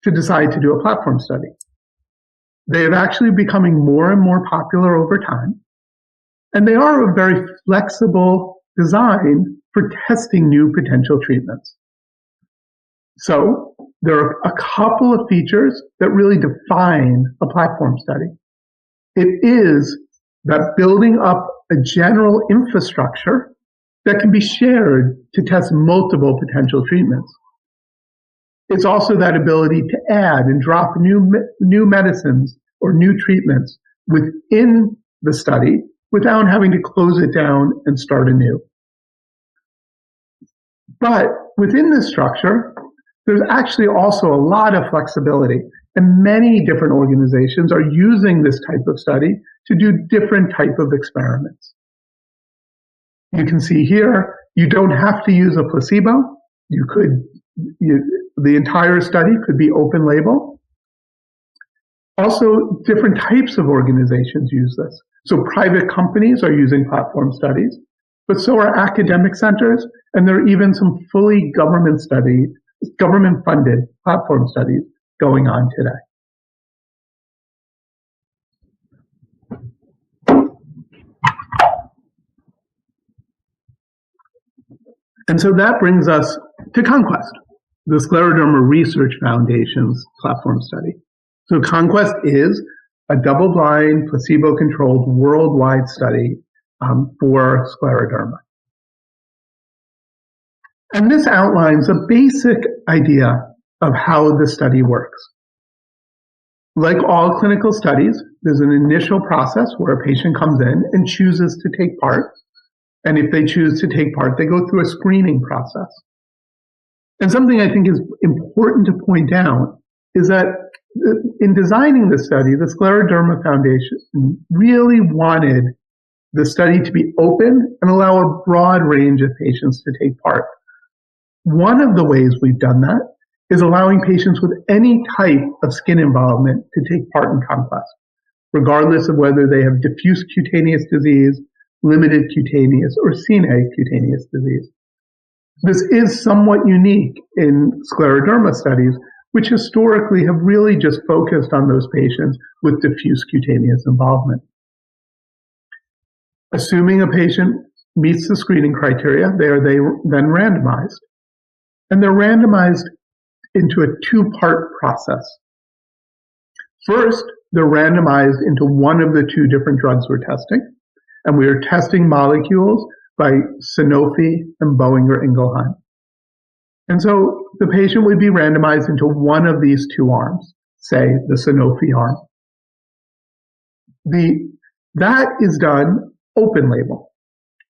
to decide to do a platform study. They have actually becoming more and more popular over time, and they are a very flexible design for testing new potential treatments. So there are a couple of features that really define a platform study. It is that building up a general infrastructure that can be shared to test multiple potential treatments. It's also that ability to add and drop new medicines or new treatments within the study without having to close it down and start anew. But within this structure, there's actually also a lot of flexibility, and many different organizations are using this type of study to do different type of experiments. You can see here, you don't have to use a placebo. The entire study could be open label. Also, different types of organizations use this. So private companies are using platform studies, but so are academic centers, and there are even some fully government-funded platform studies going on today. And so that brings us to CONQUEST, the Scleroderma Research Foundation's platform study. So CONQUEST is a double-blind, placebo-controlled worldwide study for scleroderma. And this outlines a basic idea of how the study works. Like all clinical studies, there's an initial process where a patient comes in and chooses to take part. And if they choose to take part, they go through a screening process. And something I think is important to point out is that in designing the study, the Scleroderma Foundation really wanted the study to be open and allow a broad range of patients to take part. One of the ways we've done that is allowing patients with any type of skin involvement to take part in CONQUEST, regardless of whether they have diffuse cutaneous disease, limited cutaneous, or cine cutaneous disease. This is somewhat unique in scleroderma studies, which historically have really just focused on those patients with diffuse cutaneous involvement. Assuming a patient meets the screening criteria, they are then randomized. And they're randomized into a 2-part process. First, they're randomized into one of the two different drugs we're testing. And we are testing molecules by Sanofi and Boehringer Ingelheim. And so the patient would be randomized into one of these two arms, say the Sanofi arm. That is done open label.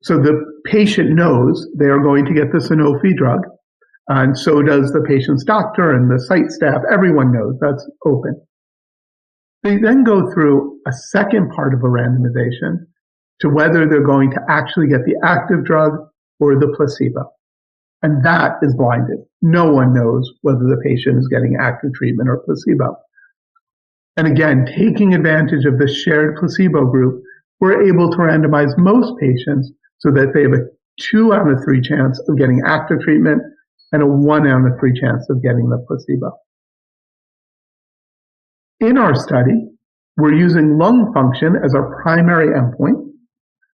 So the patient knows they are going to get the Sanofi drug, and so does the patient's doctor and the site staff. Everyone knows that's open. They then go through a second part of a randomization to whether they're going to actually get the active drug or the placebo. And that is blinded. No one knows whether the patient is getting active treatment or placebo. And again, taking advantage of the shared placebo group, we're able to randomize most patients so that they have a 2 out of 3 chance of getting active treatment and a 1 out of 3 chance of getting the placebo. In our study, we're using lung function as our primary endpoint,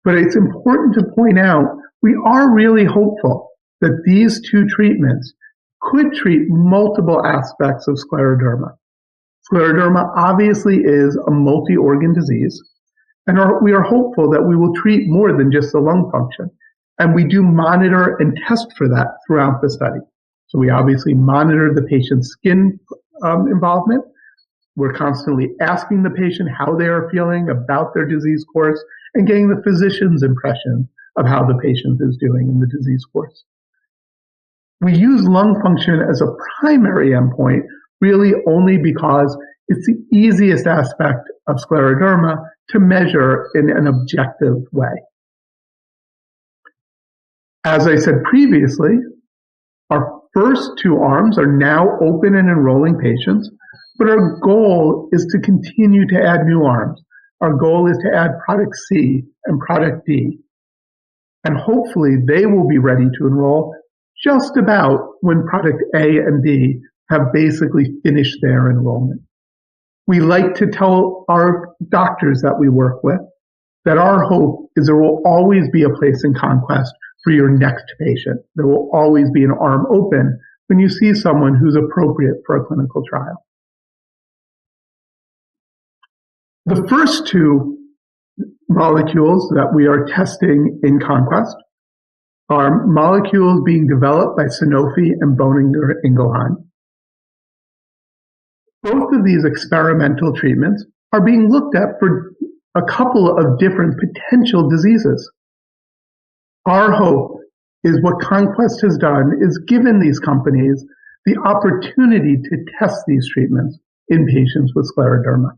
but it's important to point out we are really hopeful that these two treatments could treat multiple aspects of scleroderma. Scleroderma obviously is a multi-organ disease, and we are hopeful that we will treat more than just the lung function. And we do monitor and test for that throughout the study. So we obviously monitor the patient's skin involvement. We're constantly asking the patient how they are feeling about their disease course and getting the physician's impression of how the patient is doing in the disease course. We use lung function as a primary endpoint really only because it's the easiest aspect of scleroderma to measure in an objective way. As I said previously, our first two arms are now open and enrolling patients, but our goal is to continue to add new arms. Our goal is to add product C and product D. And hopefully they will be ready to enroll just about when product A and D have basically finished their enrollment. We like to tell our doctors that we work with that our hope is there will always be a place in CONQUEST for your next patient. There will always be an arm open when you see someone who's appropriate for a clinical trial. The first two molecules that we are testing in CONQUEST are molecules being developed by Sanofi and Boehringer Ingelheim. Both of these experimental treatments are being looked at for a couple of different potential diseases. Our hope is what CONQUEST has done is given these companies the opportunity to test these treatments in patients with scleroderma.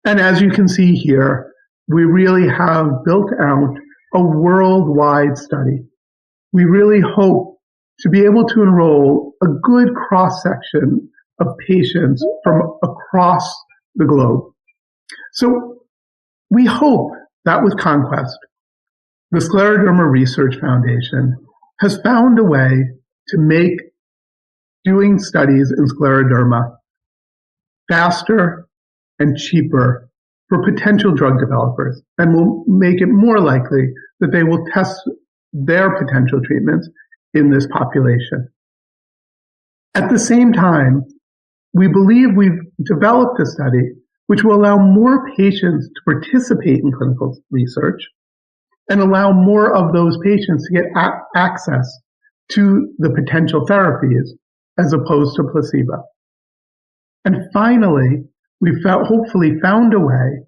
And as you can see here, we really have built out a worldwide study. We really hope to be able to enroll a good cross-section of patients from across the globe. So we hope that with CONQUEST, the Scleroderma Research Foundation has found a way to make doing studies in scleroderma faster and cheaper for potential drug developers, and will make it more likely that they will test their potential treatments in this population. At the same time, we believe we've developed a study which will allow more patients to participate in clinical research and allow more of those patients to get access to the potential therapies as opposed to placebo. And finally, we've hopefully found a way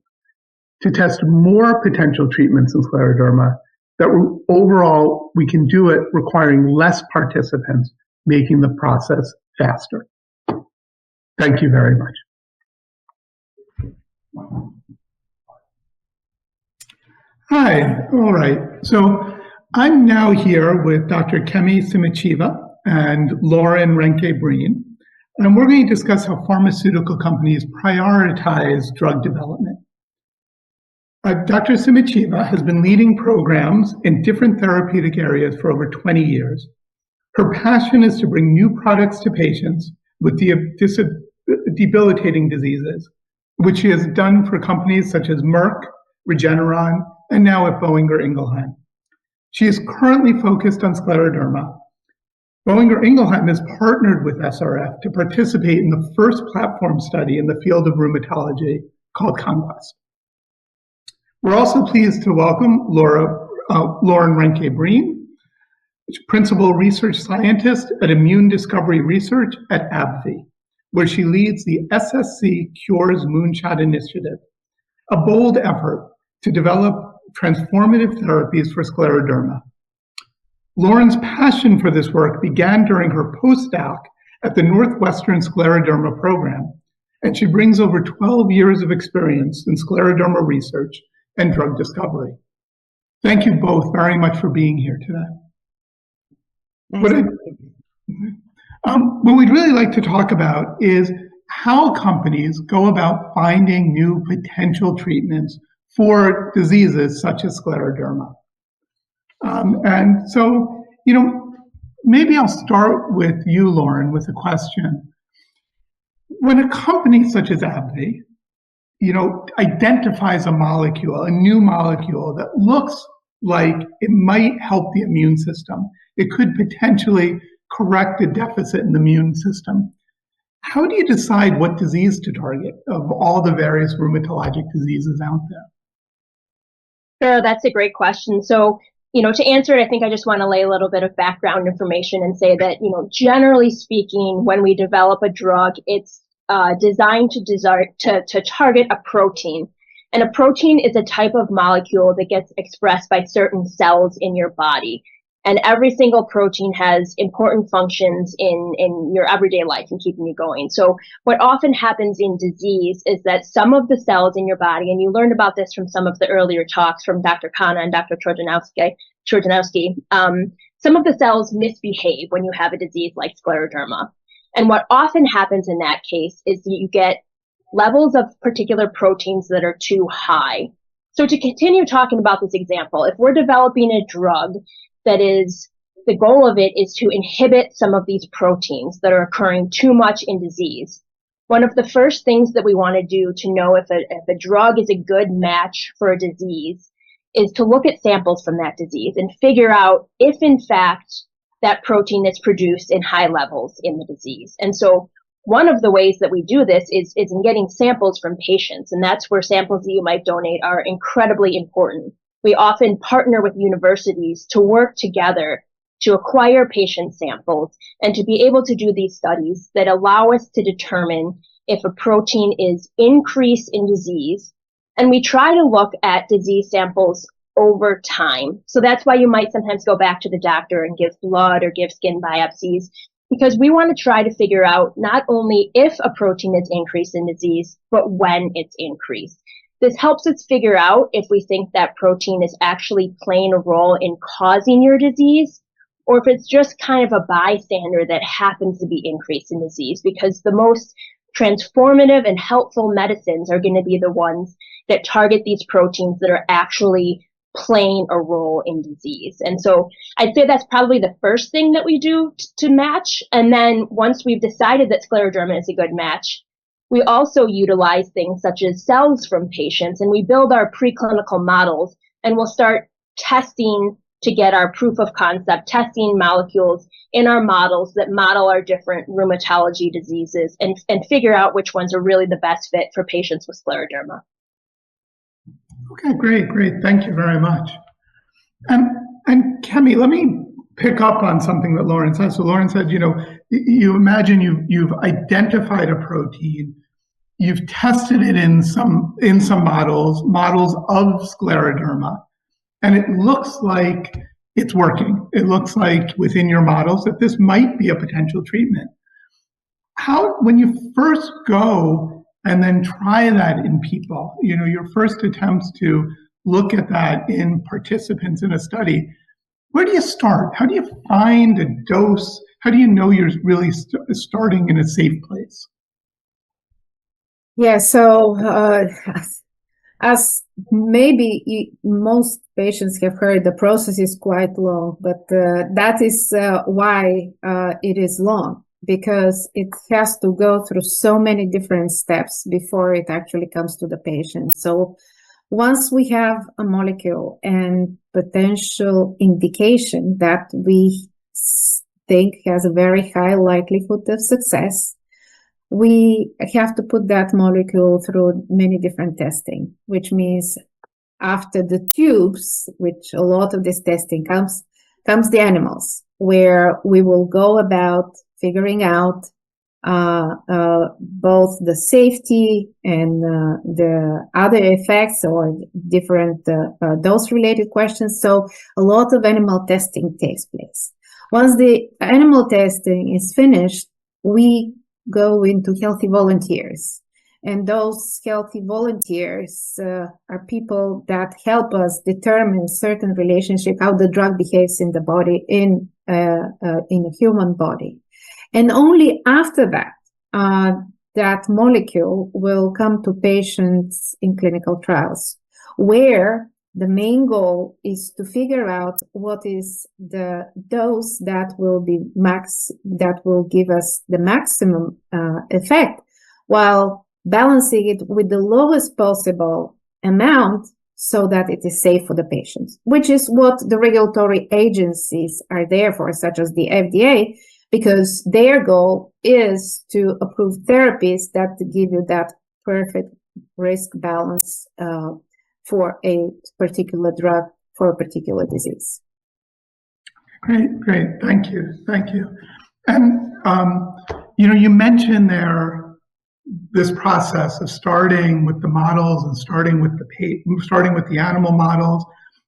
to test more potential treatments in scleroderma that overall we can do it requiring less participants, making the process faster. Thank you very much. Hi, all right. So I'm now here with Dr. Simitchieva and Lauren Reinke-Breen, and we're going to discuss how pharmaceutical companies prioritize drug development. Dr. Simitchieva has been leading programs in different therapeutic areas for over 20 years. Her passion is to bring new products to patients with debilitating diseases, which she has done for companies such as Merck, Regeneron, and now at Boehringer Ingelheim. She is currently focused on scleroderma, Boehringer Ingelheim has partnered with SRF to participate in the first platform study in the field of rheumatology called CONQUEST. We're also pleased to welcome Lauren Reinke-Breen, Principal Research Scientist at Immune Discovery Research at AbbVie, where she leads the SSC Cures Moonshot Initiative, a bold effort to develop transformative therapies for scleroderma. Lauren's passion for this work began during her postdoc at the Northwestern Scleroderma Program, and she brings over 12 years of experience in scleroderma research and drug discovery. Thank you both very much for being here today. What we'd really like to talk about is how companies go about finding new potential treatments for diseases such as scleroderma. And so, maybe I'll start with you, Lauren, with a question. When a company such as AbbVie, identifies a molecule, a new molecule that looks like it might help the immune system, it could potentially correct a deficit in the immune system. How do you decide what disease to target of all the various rheumatologic diseases out there? Sure, that's a great question. So, to answer it, I think I just want to lay a little bit of background information and say that, generally speaking, when we develop a drug, it's designed to target a protein. And a protein is a type of molecule that gets expressed by certain cells in your body. And every single protein has important functions in your everyday life and keeping you going. So what often happens in disease is that some of the cells in your body, and you learned about this from some of the earlier talks from Dr. Khanna and Dr. Trojanowski, some of the cells misbehave when you have a disease like scleroderma. And what often happens in that case is that you get levels of particular proteins that are too high. So to continue talking about this example, if we're developing a drug that is, the goal of it is to inhibit some of these proteins that are occurring too much in disease. One of the first things that we want to do to know if a drug is a good match for a disease is to look at samples from that disease and figure out if in fact that protein is produced in high levels in the disease. And so one of the ways that we do this is in getting samples from patients, and that's where samples that you might donate are incredibly important. We often partner with universities to work together to acquire patient samples and to be able to do these studies that allow us to determine if a protein is increased in disease. And we try to look at disease samples over time. So that's why you might sometimes go back to the doctor and give blood or give skin biopsies, because we want to try to figure out not only if a protein is increased in disease, but when it's increased. This helps us figure out if we think that protein is actually playing a role in causing your disease, or if it's just kind of a bystander that happens to be increased in disease, because the most transformative and helpful medicines are going to be the ones that target these proteins that are actually playing a role in disease. And so I'd say that's probably the first thing that we do to match. And then once we've decided that scleroderma is a good match, we also utilize things such as cells from patients, and we build our preclinical models, and we'll start testing to get our proof of concept, testing molecules in our models that model our different rheumatology diseases and figure out which ones are really the best fit for patients with scleroderma. Okay, great. Thank you very much. And Kemi, let me pick up on something that Lauren said. So Lauren said, you imagine you've identified a protein, you've tested it in some models of scleroderma, and it looks like it's working. It looks like within your models that this might be a potential treatment. When you first go and then try that in people, your first attempts to look at that in participants in a study, where do you start? How do you find a dose? How do you know you're really starting in a safe place? Yeah, so as maybe most patients have heard, the process is quite long, but that is why it is long, because it has to go through so many different steps before it actually comes to the patient. So once we have a molecule and potential indication that think has a very high likelihood of success, we have to put that molecule through many different testing, which means after the tubes, which a lot of this testing comes the animals, where we will go about figuring out both the safety and the other effects or different dose-related questions. So a lot of animal testing takes place. Once the animal testing is finished, we go into healthy volunteers. And those healthy volunteers are people that help us determine certain relationship, how the drug behaves in the body, in a human body. And only after that, that molecule will come to patients in clinical trials, where the main goal is to figure out what is the dose that will give us the maximum effect, while balancing it with the lowest possible amount so that it is safe for the patients, which is what the regulatory agencies are there for, such as the FDA, because their goal is to approve therapies that give you that perfect risk balance for a particular drug for a particular disease. Great. Thank you. And, you mentioned there this process of starting with the models and starting with the animal models,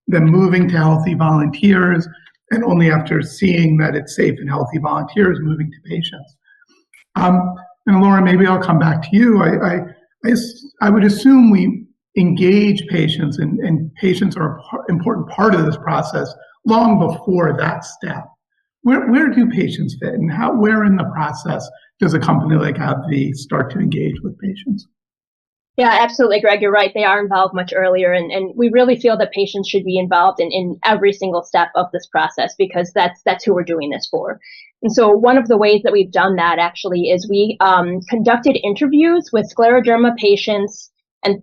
then moving to healthy volunteers, and only after seeing that it's safe in healthy volunteers, moving to patients. And Laura, maybe I'll come back to you. I would assume we engage patients, and patients are an important part of this process long before that step. Where do patients fit, and where in the process does a company like AbbVie start to engage with patients? Yeah, absolutely, Greg. You're right. They are involved much earlier, and we really feel that patients should be involved in every single step of this process, because that's who we're doing this for. And so one of the ways that we've done that actually is we conducted interviews with scleroderma patients and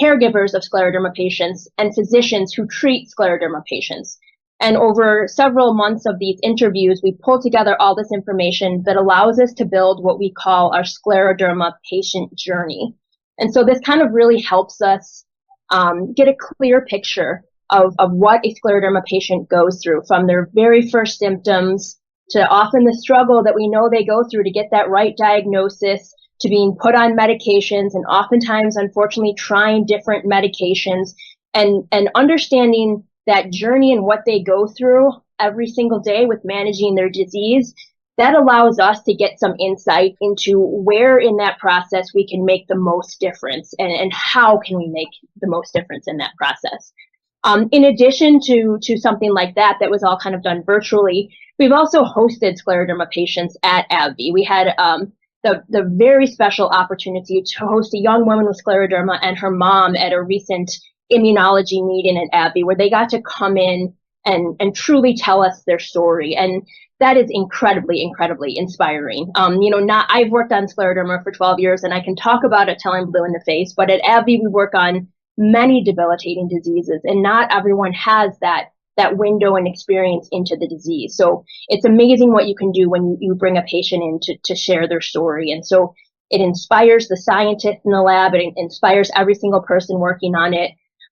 caregivers of scleroderma patients and physicians who treat scleroderma patients. And over several months of these interviews, we pulled together all this information that allows us to build what we call our scleroderma patient journey. And so this kind of really helps us get a clear picture of what a scleroderma patient goes through, from their very first symptoms to often the struggle that we know they go through to get that right diagnosis, to being put on medications, and oftentimes, unfortunately, trying different medications, and understanding that journey and what they go through every single day with managing their disease. That allows us to get some insight into where in that process we can make the most difference, and how can we make the most difference in that process. In addition to something like that was all kind of done virtually, we've also hosted scleroderma patients at AbbVie. We had the very special opportunity to host a young woman with scleroderma and her mom at a recent immunology meeting at AbbVie, where they got to come in and truly tell us their story. And that is incredibly inspiring. I've worked on scleroderma for 12 years, and I can talk about it till I'm blue in the face, but at AbbVie, we work on many debilitating diseases, and not everyone has that window and experience into the disease. So it's amazing what you can do when you bring a patient in to share their story. And so it inspires the scientists in the lab, it inspires every single person working on it.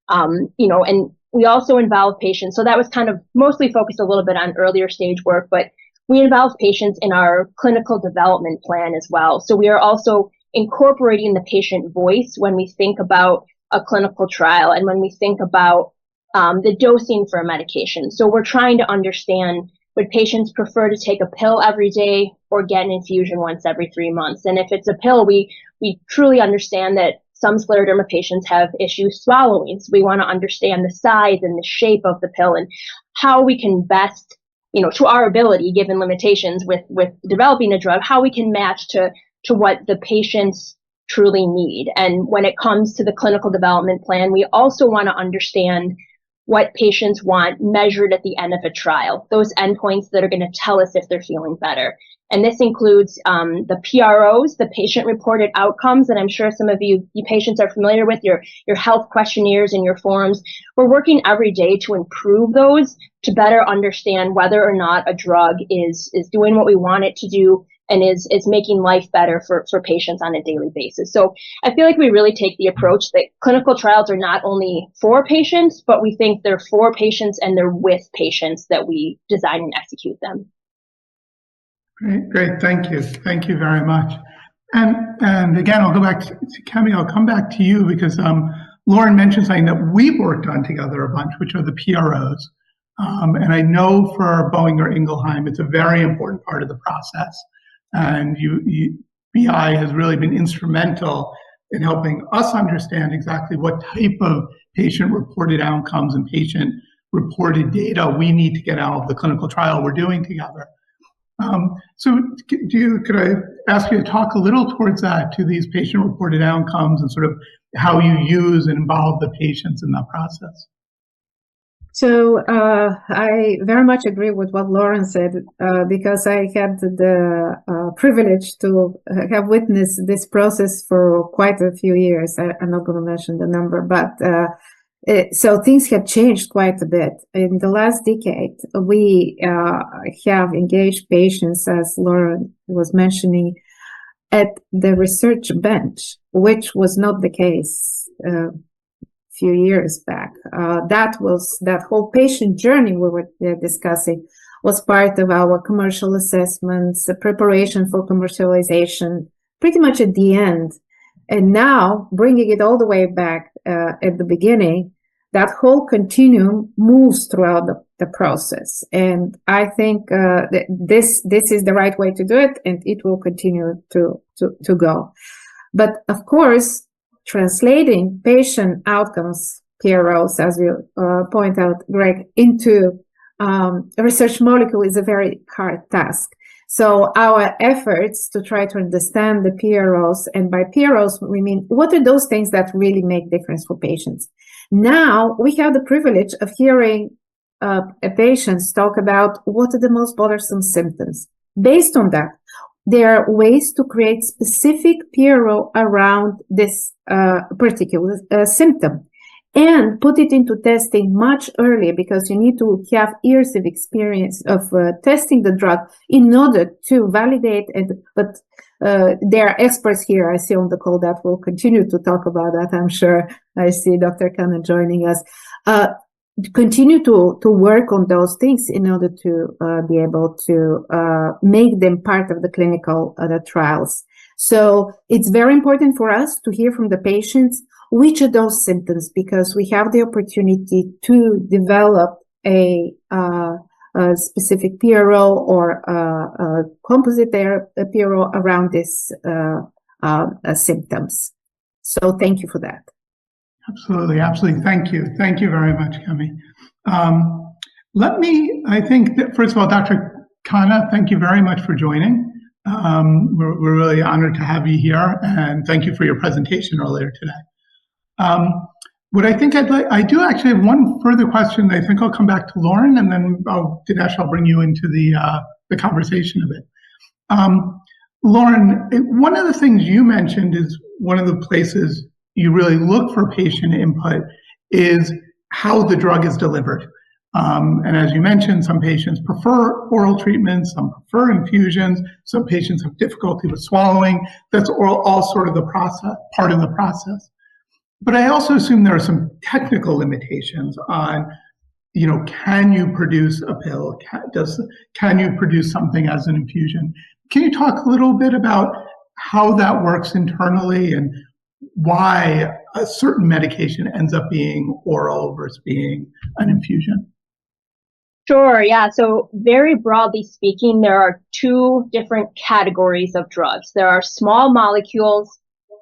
And we also involve patients. So that was kind of mostly focused a little bit on earlier stage work, but we involve patients in our clinical development plan as well. So we are also incorporating the patient voice when we think about a clinical trial and when we think about the dosing for a medication. So we're trying to understand, would patients prefer to take a pill every day or get an infusion once every 3 months? And if it's a pill, we truly understand that some scleroderma patients have issues swallowing. So we want to understand the size and the shape of the pill and how we can best, to our ability, given limitations with developing a drug, how we can match to what the patients truly need. And when it comes to the clinical development plan, we also want to understand what patients want measured at the end of a trial, those endpoints that are going to tell us if they're feeling better. And this includes the PROs, the patient-reported outcomes, and I'm sure some of you patients are familiar with your health questionnaires and your forms. We're working every day to improve those to better understand whether or not a drug is doing what we want it to do and is making life better for patients on a daily basis. So I feel like we really take the approach that clinical trials are not only for patients, but we think they're for patients and they're with patients that we design and execute them. Great. Thank you. Thank you very much. And again, I'll go back to Kemi. I'll come back to you because Lauren mentioned something that we've worked on together a bunch, which are the PROs. And I know for Boehringer Ingelheim, it's a very important part of the process. And BI has really been instrumental in helping us understand exactly what type of patient-reported outcomes and patient-reported data we need to get out of the clinical trial we're doing together. So could I ask you to talk a little towards that, to these patient-reported outcomes and sort of how you use and involve the patients in that process? So I very much agree with what Lauren said, because I had the privilege to have witnessed this process for quite a few years. I'm not going to mention the number, but so things have changed quite a bit. In the last decade, we have engaged patients, as Lauren was mentioning, at the research bench, which was not the case few years back. That whole patient journey we were discussing was part of our commercial assessments, the preparation for commercialization, pretty much at the end. And now, bringing it all the way back at the beginning, that whole continuum moves throughout the process. And I think this is the right way to do it, and it will continue to go. But of course, translating patient outcomes, PROs, as you point out, Greg, into a research molecule is a very hard task. So our efforts to try to understand the PROs, and by PROs, we mean what are those things that really make difference for patients? Now we have the privilege of hearing patients talk about what are the most bothersome symptoms. Based on that, there are ways to create specific PRO around this particular symptom and put it into testing much earlier, because you need to have years of experience of testing the drug in order to validate it. But there are experts here I see on the call that will continue to talk about that. I'm sure I see Dr. Khanna joining us. Continue to work on those things in order to be able to make them part of the clinical trials. So it's very important for us to hear from the patients which are those symptoms, because we have the opportunity to develop a specific PRO or a composite PRO around these symptoms. So thank you for that. Absolutely. Thank you. Thank you very much, Kemi. I think that, first of all, Dr. Khanna, thank you very much for joining. We're really honored to have you here, and thank you for your presentation earlier today. What I think I do actually have one further question. I think I'll come back to Lauren, and then Dinesh, I'll bring you into the conversation a bit. Lauren, one of the things you mentioned is one of the places you really look for patient input is how the drug is delivered. And as you mentioned, some patients prefer oral treatments, some prefer infusions, some patients have difficulty with swallowing. That's all sort of the process, part of the process. But I also assume there are some technical limitations on, can you produce a pill? Can you produce something as an infusion? Can you talk a little bit about how that works internally and why a certain medication ends up being oral versus being an infusion? Sure, yeah. So very broadly speaking, there are two different categories of drugs. There are small molecules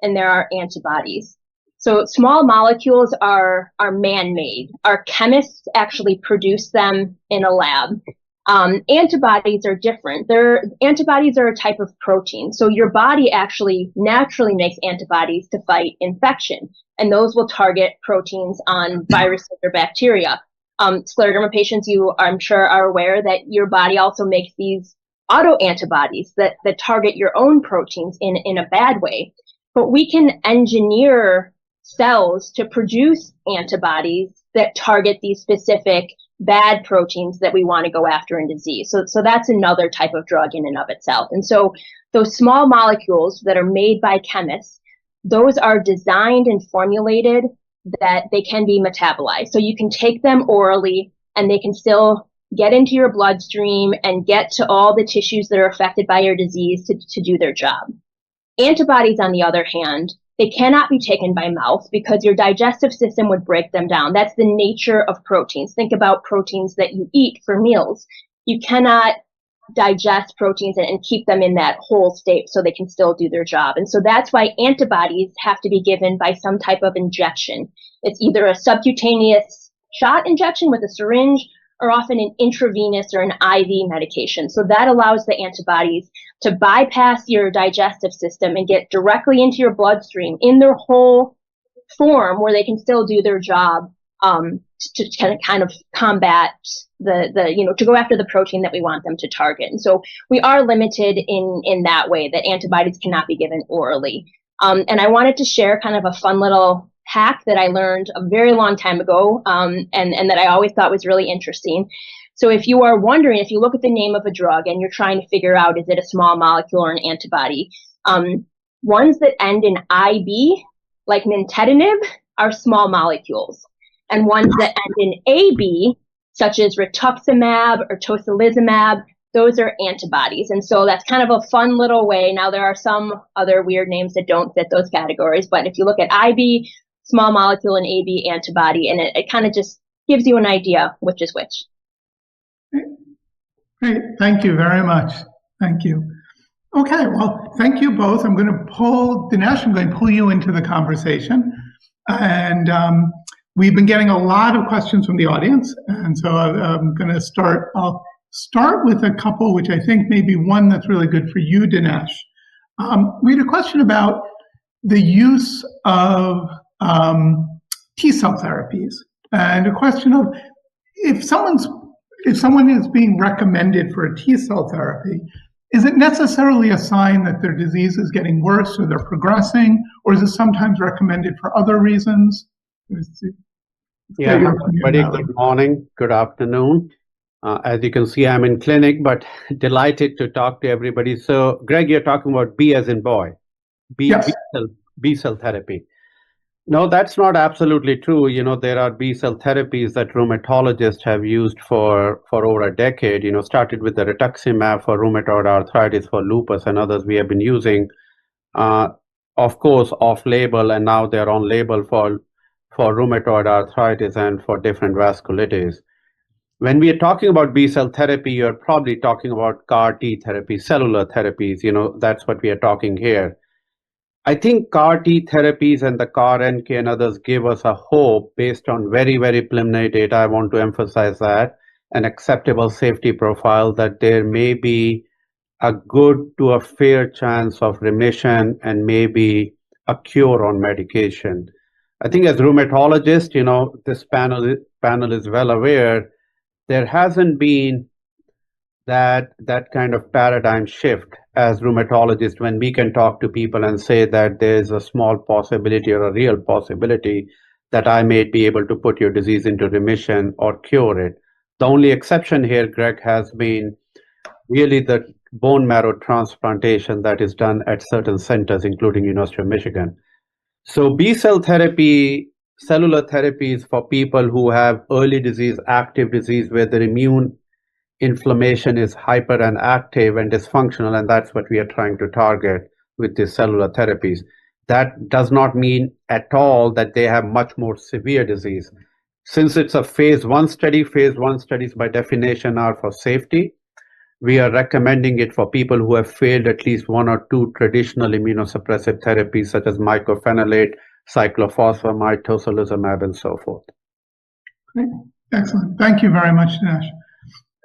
and there are antibodies. So small molecules are man-made. Our chemists actually produce them in a lab. Antibodies are different. Antibodies are a type of protein. So your body actually naturally makes antibodies to fight infection, and those will target proteins on viruses or bacteria. Scleroderma patients, you, I'm sure, are aware that your body also makes these autoantibodies that target your own proteins in a bad way. But we can engineer cells to produce antibodies that target these specific bad proteins that we want to go after in disease. So that's another type of drug in and of itself. And so those small molecules that are made by chemists, those are designed and formulated that they can be metabolized. So you can take them orally and they can still get into your bloodstream and get to all the tissues that are affected by your disease to do their job. Antibodies, on the other hand, they cannot be taken by mouth because your digestive system would break them down. That's the nature of proteins. Think about proteins that you eat for meals. You cannot digest proteins and keep them in that whole state so they can still do their job. And so that's why antibodies have to be given by some type of injection. It's either a subcutaneous shot injection with a syringe or often an intravenous or an IV medication. So that allows the antibodies to bypass your digestive system and get directly into your bloodstream in their whole form where they can still do their job to kind of combat to go after the protein that we want them to target. And so we are limited in that way, that antibodies cannot be given orally. And I wanted to share kind of a fun little hack that I learned a very long time ago, and that I always thought was really interesting. So if you are wondering, if you look at the name of a drug and you're trying to figure out, is it a small molecule or an antibody, ones that end in IB, like nintedanib, are small molecules. And ones that end in AB, such as rituximab or tocilizumab, those are antibodies. And so that's kind of a fun little way. Now, there are some other weird names that don't fit those categories, but if you look at IB, small molecule, and AB, antibody, and it kind of just gives you an idea which is which. Great. Thank you very much. Thank you. Okay, well, thank you both. I'm going to pull, Dinesh, I'm going to pull you into the conversation. And we've been getting a lot of questions from the audience. And so I'm going to start, I'll start with a couple, which I think may be one that's really good for you, Dinesh. We had a question about the use of T-cell therapies. And a question of if someone is being recommended for a T-cell therapy, is it necessarily a sign that their disease is getting worse or they're progressing, or is it sometimes recommended for other reasons? Yeah, everybody, good morning, good afternoon. As you can see, I'm in clinic, but delighted to talk to everybody. So, Greg, you're talking about B as in boy, Yes. B-cell therapy. No, that's not absolutely true. You know, there are B-cell therapies that rheumatologists have used for over a decade. You know, started with the rituximab for rheumatoid arthritis, for lupus, and others we have been using, of course, off-label, and now they're on label for rheumatoid arthritis and for different vasculitis. When we are talking about B-cell therapy, you're probably talking about CAR T therapy, cellular therapies. You know, that's what we are talking here. I think CAR T therapies and the CAR NK and others give us a hope based on very, very preliminary data. I want to emphasize that, an acceptable safety profile, that there may be a good to a fair chance of remission and maybe a cure on medication. I think as rheumatologists, you know, this panel is well aware, there hasn't been that kind of paradigm shift as rheumatologists when we can talk to people and say that there's a small possibility or a real possibility that I may be able to put your disease into remission or cure it. The only exception here, Greg, has been really the bone marrow transplantation that is done at certain centers, including University of Michigan. So B-cell therapy, cellular therapies for people who have early disease, active disease, where their immune inflammation is hyper and active and dysfunctional, and that's what we are trying to target with these cellular therapies. That does not mean at all that they have much more severe disease. Since it's a phase 1 study, phase 1 studies by definition are for safety. We are recommending it for people who have failed at least 1 or 2 traditional immunosuppressive therapies such as mycophenolate, cyclophosphamide, tocilizumab, and so forth. Great. Excellent. Thank you very much, Dinesh.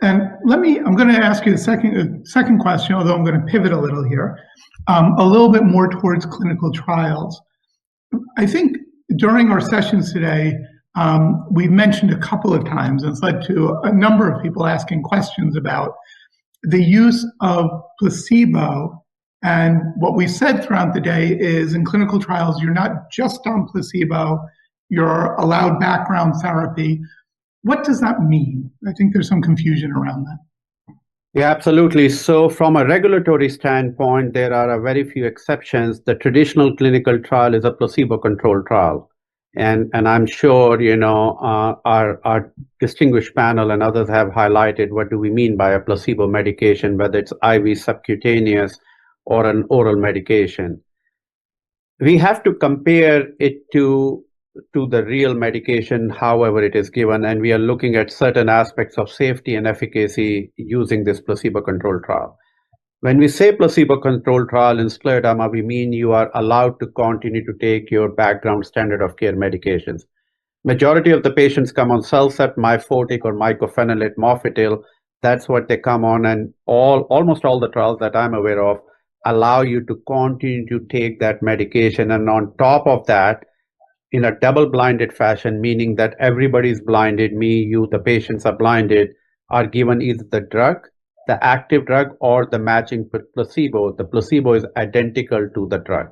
And I'm going to ask you the second question, although I'm going to pivot a little here, a little bit more towards clinical trials. I think during our sessions today, we've mentioned a couple of times, and it's led to a number of people asking questions about the use of placebo. And what we said throughout the day is in clinical trials, you're not just on placebo, you're allowed background therapy. What does that mean? I think there's some confusion around that. Yeah, absolutely. So from a regulatory standpoint, there are a very few exceptions. The traditional clinical trial is a placebo-controlled trial. And I'm sure, our distinguished panel and others have highlighted what do we mean by a placebo medication, whether it's IV subcutaneous or an oral medication. We have to compare it to the real medication, however it is given, and we are looking at certain aspects of safety and efficacy using this placebo-controlled trial. When we say placebo-controlled trial in scleroderma, we mean you are allowed to continue to take your background standard of care medications. Majority of the patients come on Cellcept, Myfortic, or mycophenolate, Mofetil. That's what they come on, and almost all the trials that I'm aware of allow you to continue to take that medication, and on top of that, in a double-blinded fashion, meaning that everybody's blinded, me, you, the patients are blinded, are given either the drug, the active drug, or the matching placebo. The placebo is identical to the drug.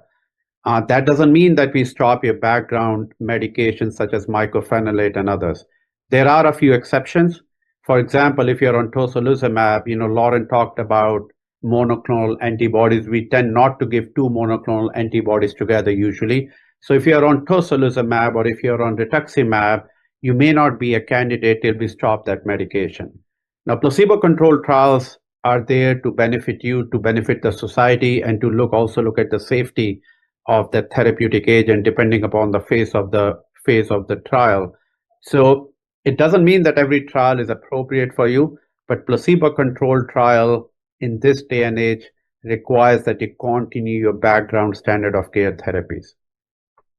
That doesn't mean that we stop your background medications such as mycophenolate and others. There are a few exceptions. For example, if you're on tocilizumab, Lauren talked about monoclonal antibodies. We tend not to give two monoclonal antibodies together usually. So if you're on tocilizumab or if you're on rituximab, you may not be a candidate till we stop that medication. Now, placebo-controlled trials are there to benefit you, to benefit the society, and to also look at the safety of the therapeutic agent depending upon the phase of the trial. So it doesn't mean that every trial is appropriate for you, but placebo-controlled trial in this day and age requires that you continue your background standard of care therapies.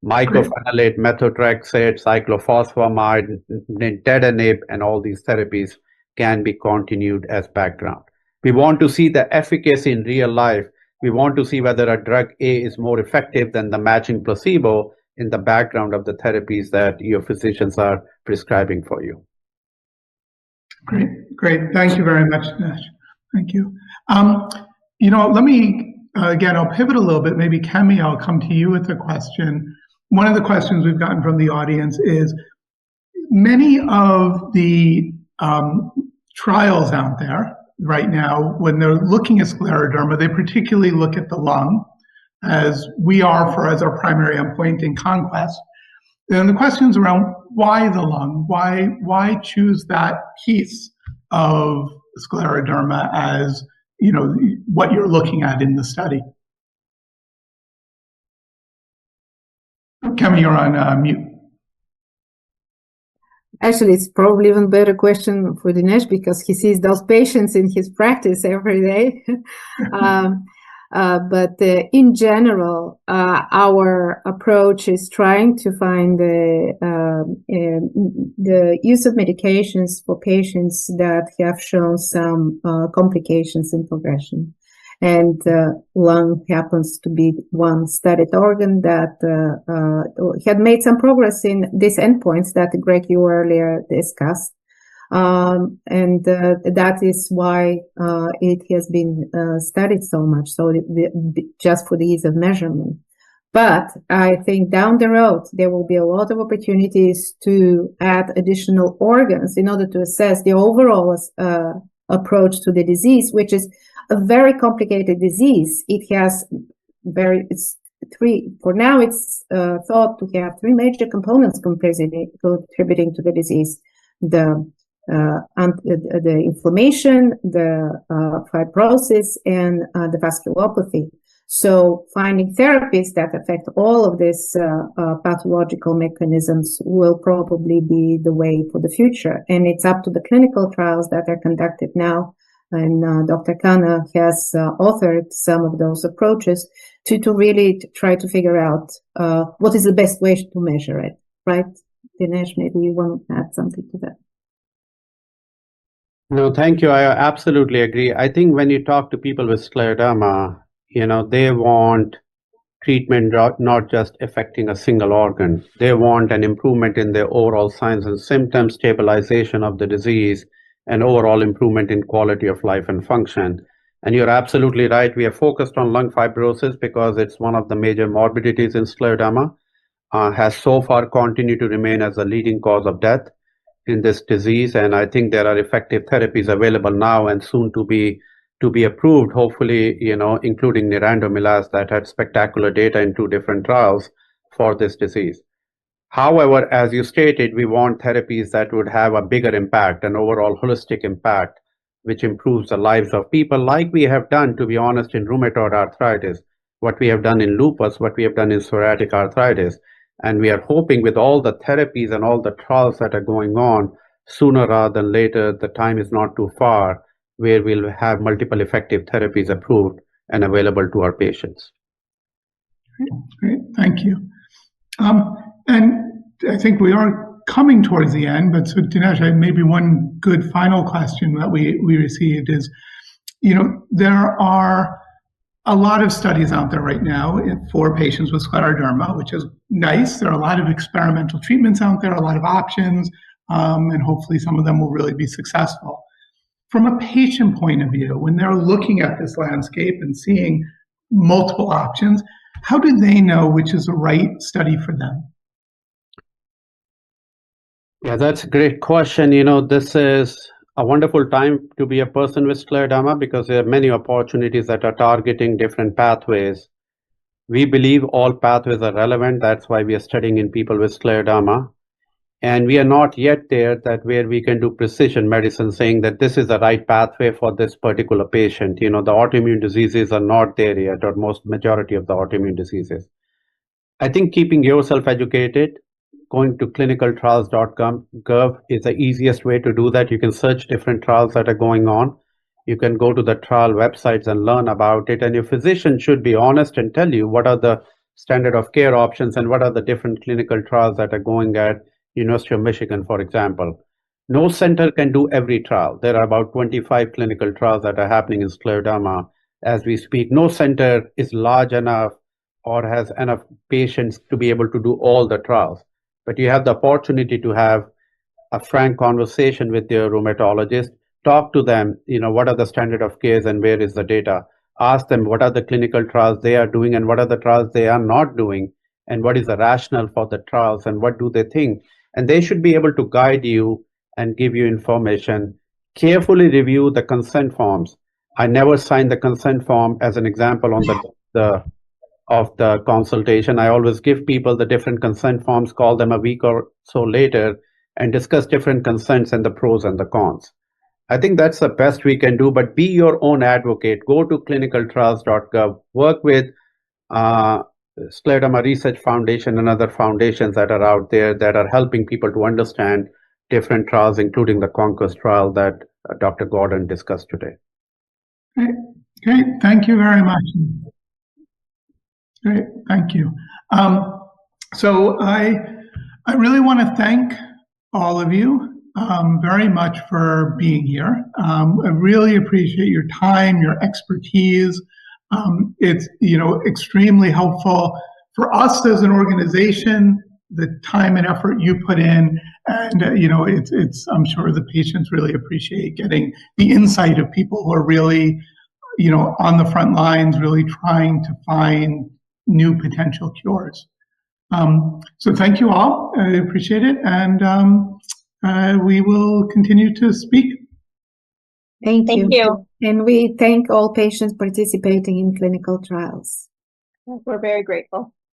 Mycophenolate, methotrexate, cyclophosphamide, nintedanib, and all these therapies can be continued as background. We want to see the efficacy in real life. We want to see whether a drug A is more effective than the matching placebo in the background of the therapies that your physicians are prescribing for you. Great. Thank you very much, Dinesh. Thank you. Let me, again, I'll pivot a little bit. Maybe Kemi, I'll come to you with a question. One of the questions we've gotten from the audience is many of the trials out there right now, when they're looking at scleroderma, they particularly look at the lung, as we are as our primary endpoint in CONQUEST. And the question's around why the lung? Why choose that piece of scleroderma as what you're looking at in the study? Kemi, you're on mute. Actually, it's probably even better question for Dinesh because he sees those patients in his practice every day. But in general, our approach is trying to find the use of medications for patients that have shown some complications in progression. And lung happens to be one studied organ that had made some progress in these endpoints that Greg, you earlier discussed. And that is why it has been studied so much, so just for the ease of measurement. But I think down the road, there will be a lot of opportunities to add additional organs in order to assess the overall approach to the disease, which is a very complicated disease. It has for now it's thought to have three major components contributing to the disease: the inflammation, the fibrosis, and the vasculopathy. So finding therapies that affect all of these pathological mechanisms will probably be the way for the future. And it's up to the clinical trials that are conducted now. And Dr. Khanna has authored some of those approaches to really try to figure out what is the best way to measure it, right? Dinesh, maybe you want to add something to that. No, thank you. I absolutely agree. I think when you talk to people with scleroderma, they want treatment not just affecting a single organ. They want an improvement in their overall signs and symptoms, stabilization of the disease, and overall improvement in quality of life and function. And you're absolutely right. We are focused on lung fibrosis because it's one of the major morbidities in scleroderma, has so far continued to remain as the leading cause of death in this disease. And I think there are effective therapies available now and soon to be approved, hopefully, including nerandomilast that had spectacular data in 2 different trials for this disease. However, as you stated, we want therapies that would have a bigger impact, an overall holistic impact, which improves the lives of people, like we have done, to be honest, in rheumatoid arthritis, what we have done in lupus, what we have done in psoriatic arthritis. And we are hoping with all the therapies and all the trials that are going on, sooner rather than later, the time is not too far, where we'll have multiple effective therapies approved and available to our patients. Great. Thank you. And I think we are coming towards the end, but so Dinesh, maybe one good final question that we received is, there are a lot of studies out there right now for patients with scleroderma, which is nice. There are a lot of experimental treatments out there, a lot of options, and hopefully some of them will really be successful. From a patient point of view, when they're looking at this landscape and seeing multiple options, how do they know which is the right study for them? Yeah, that's a great question. This is a wonderful time to be a person with scleroderma because there are many opportunities that are targeting different pathways. We believe all pathways are relevant. That's why we are studying in people with scleroderma. And we are not yet there where we can do precision medicine saying that this is the right pathway for this particular patient. The autoimmune diseases are not there yet, or majority of the autoimmune diseases. I think keeping yourself educated, going to clinicaltrials.gov is the easiest way to do that. You can search different trials that are going on. You can go to the trial websites and learn about it. And your physician should be honest and tell you what are the standard of care options and what are the different clinical trials that are going at University of Michigan, for example. No center can do every trial. There are about 25 clinical trials that are happening in scleroderma as we speak. No center is large enough or has enough patients to be able to do all the trials. But you have the opportunity to have a frank conversation with your rheumatologist. Talk to them, what are the standard of cares and where is the data. Ask them what are the clinical trials they are doing and what are the trials they are not doing, and what is the rationale for the trials and what do they think. And they should be able to guide you and give you information. Carefully review the consent forms. I never signed the consent form as an example on of the consultation. I always give people the different consent forms, call them a week or so later, and discuss different consents and the pros and the cons. I think that's the best we can do, but be your own advocate. Go to clinicaltrials.gov, work with Scleroderma Research Foundation and other foundations that are out there that are helping people to understand different trials, including the CONQUEST trial that Dr. Gordon discussed today. Great. Thank you very much. Great. Thank you. So I really want to thank all of you very much for being here. I really appreciate your time, your expertise. It's extremely helpful for us as an organization, the time and effort you put in, and it's I'm sure the patients really appreciate getting the insight of people who are really on the front lines, really trying to find new potential cures. So thank you all. I appreciate it, and we will continue to speak. Thank Thank you. And we thank all patients participating in clinical trials. We're very grateful.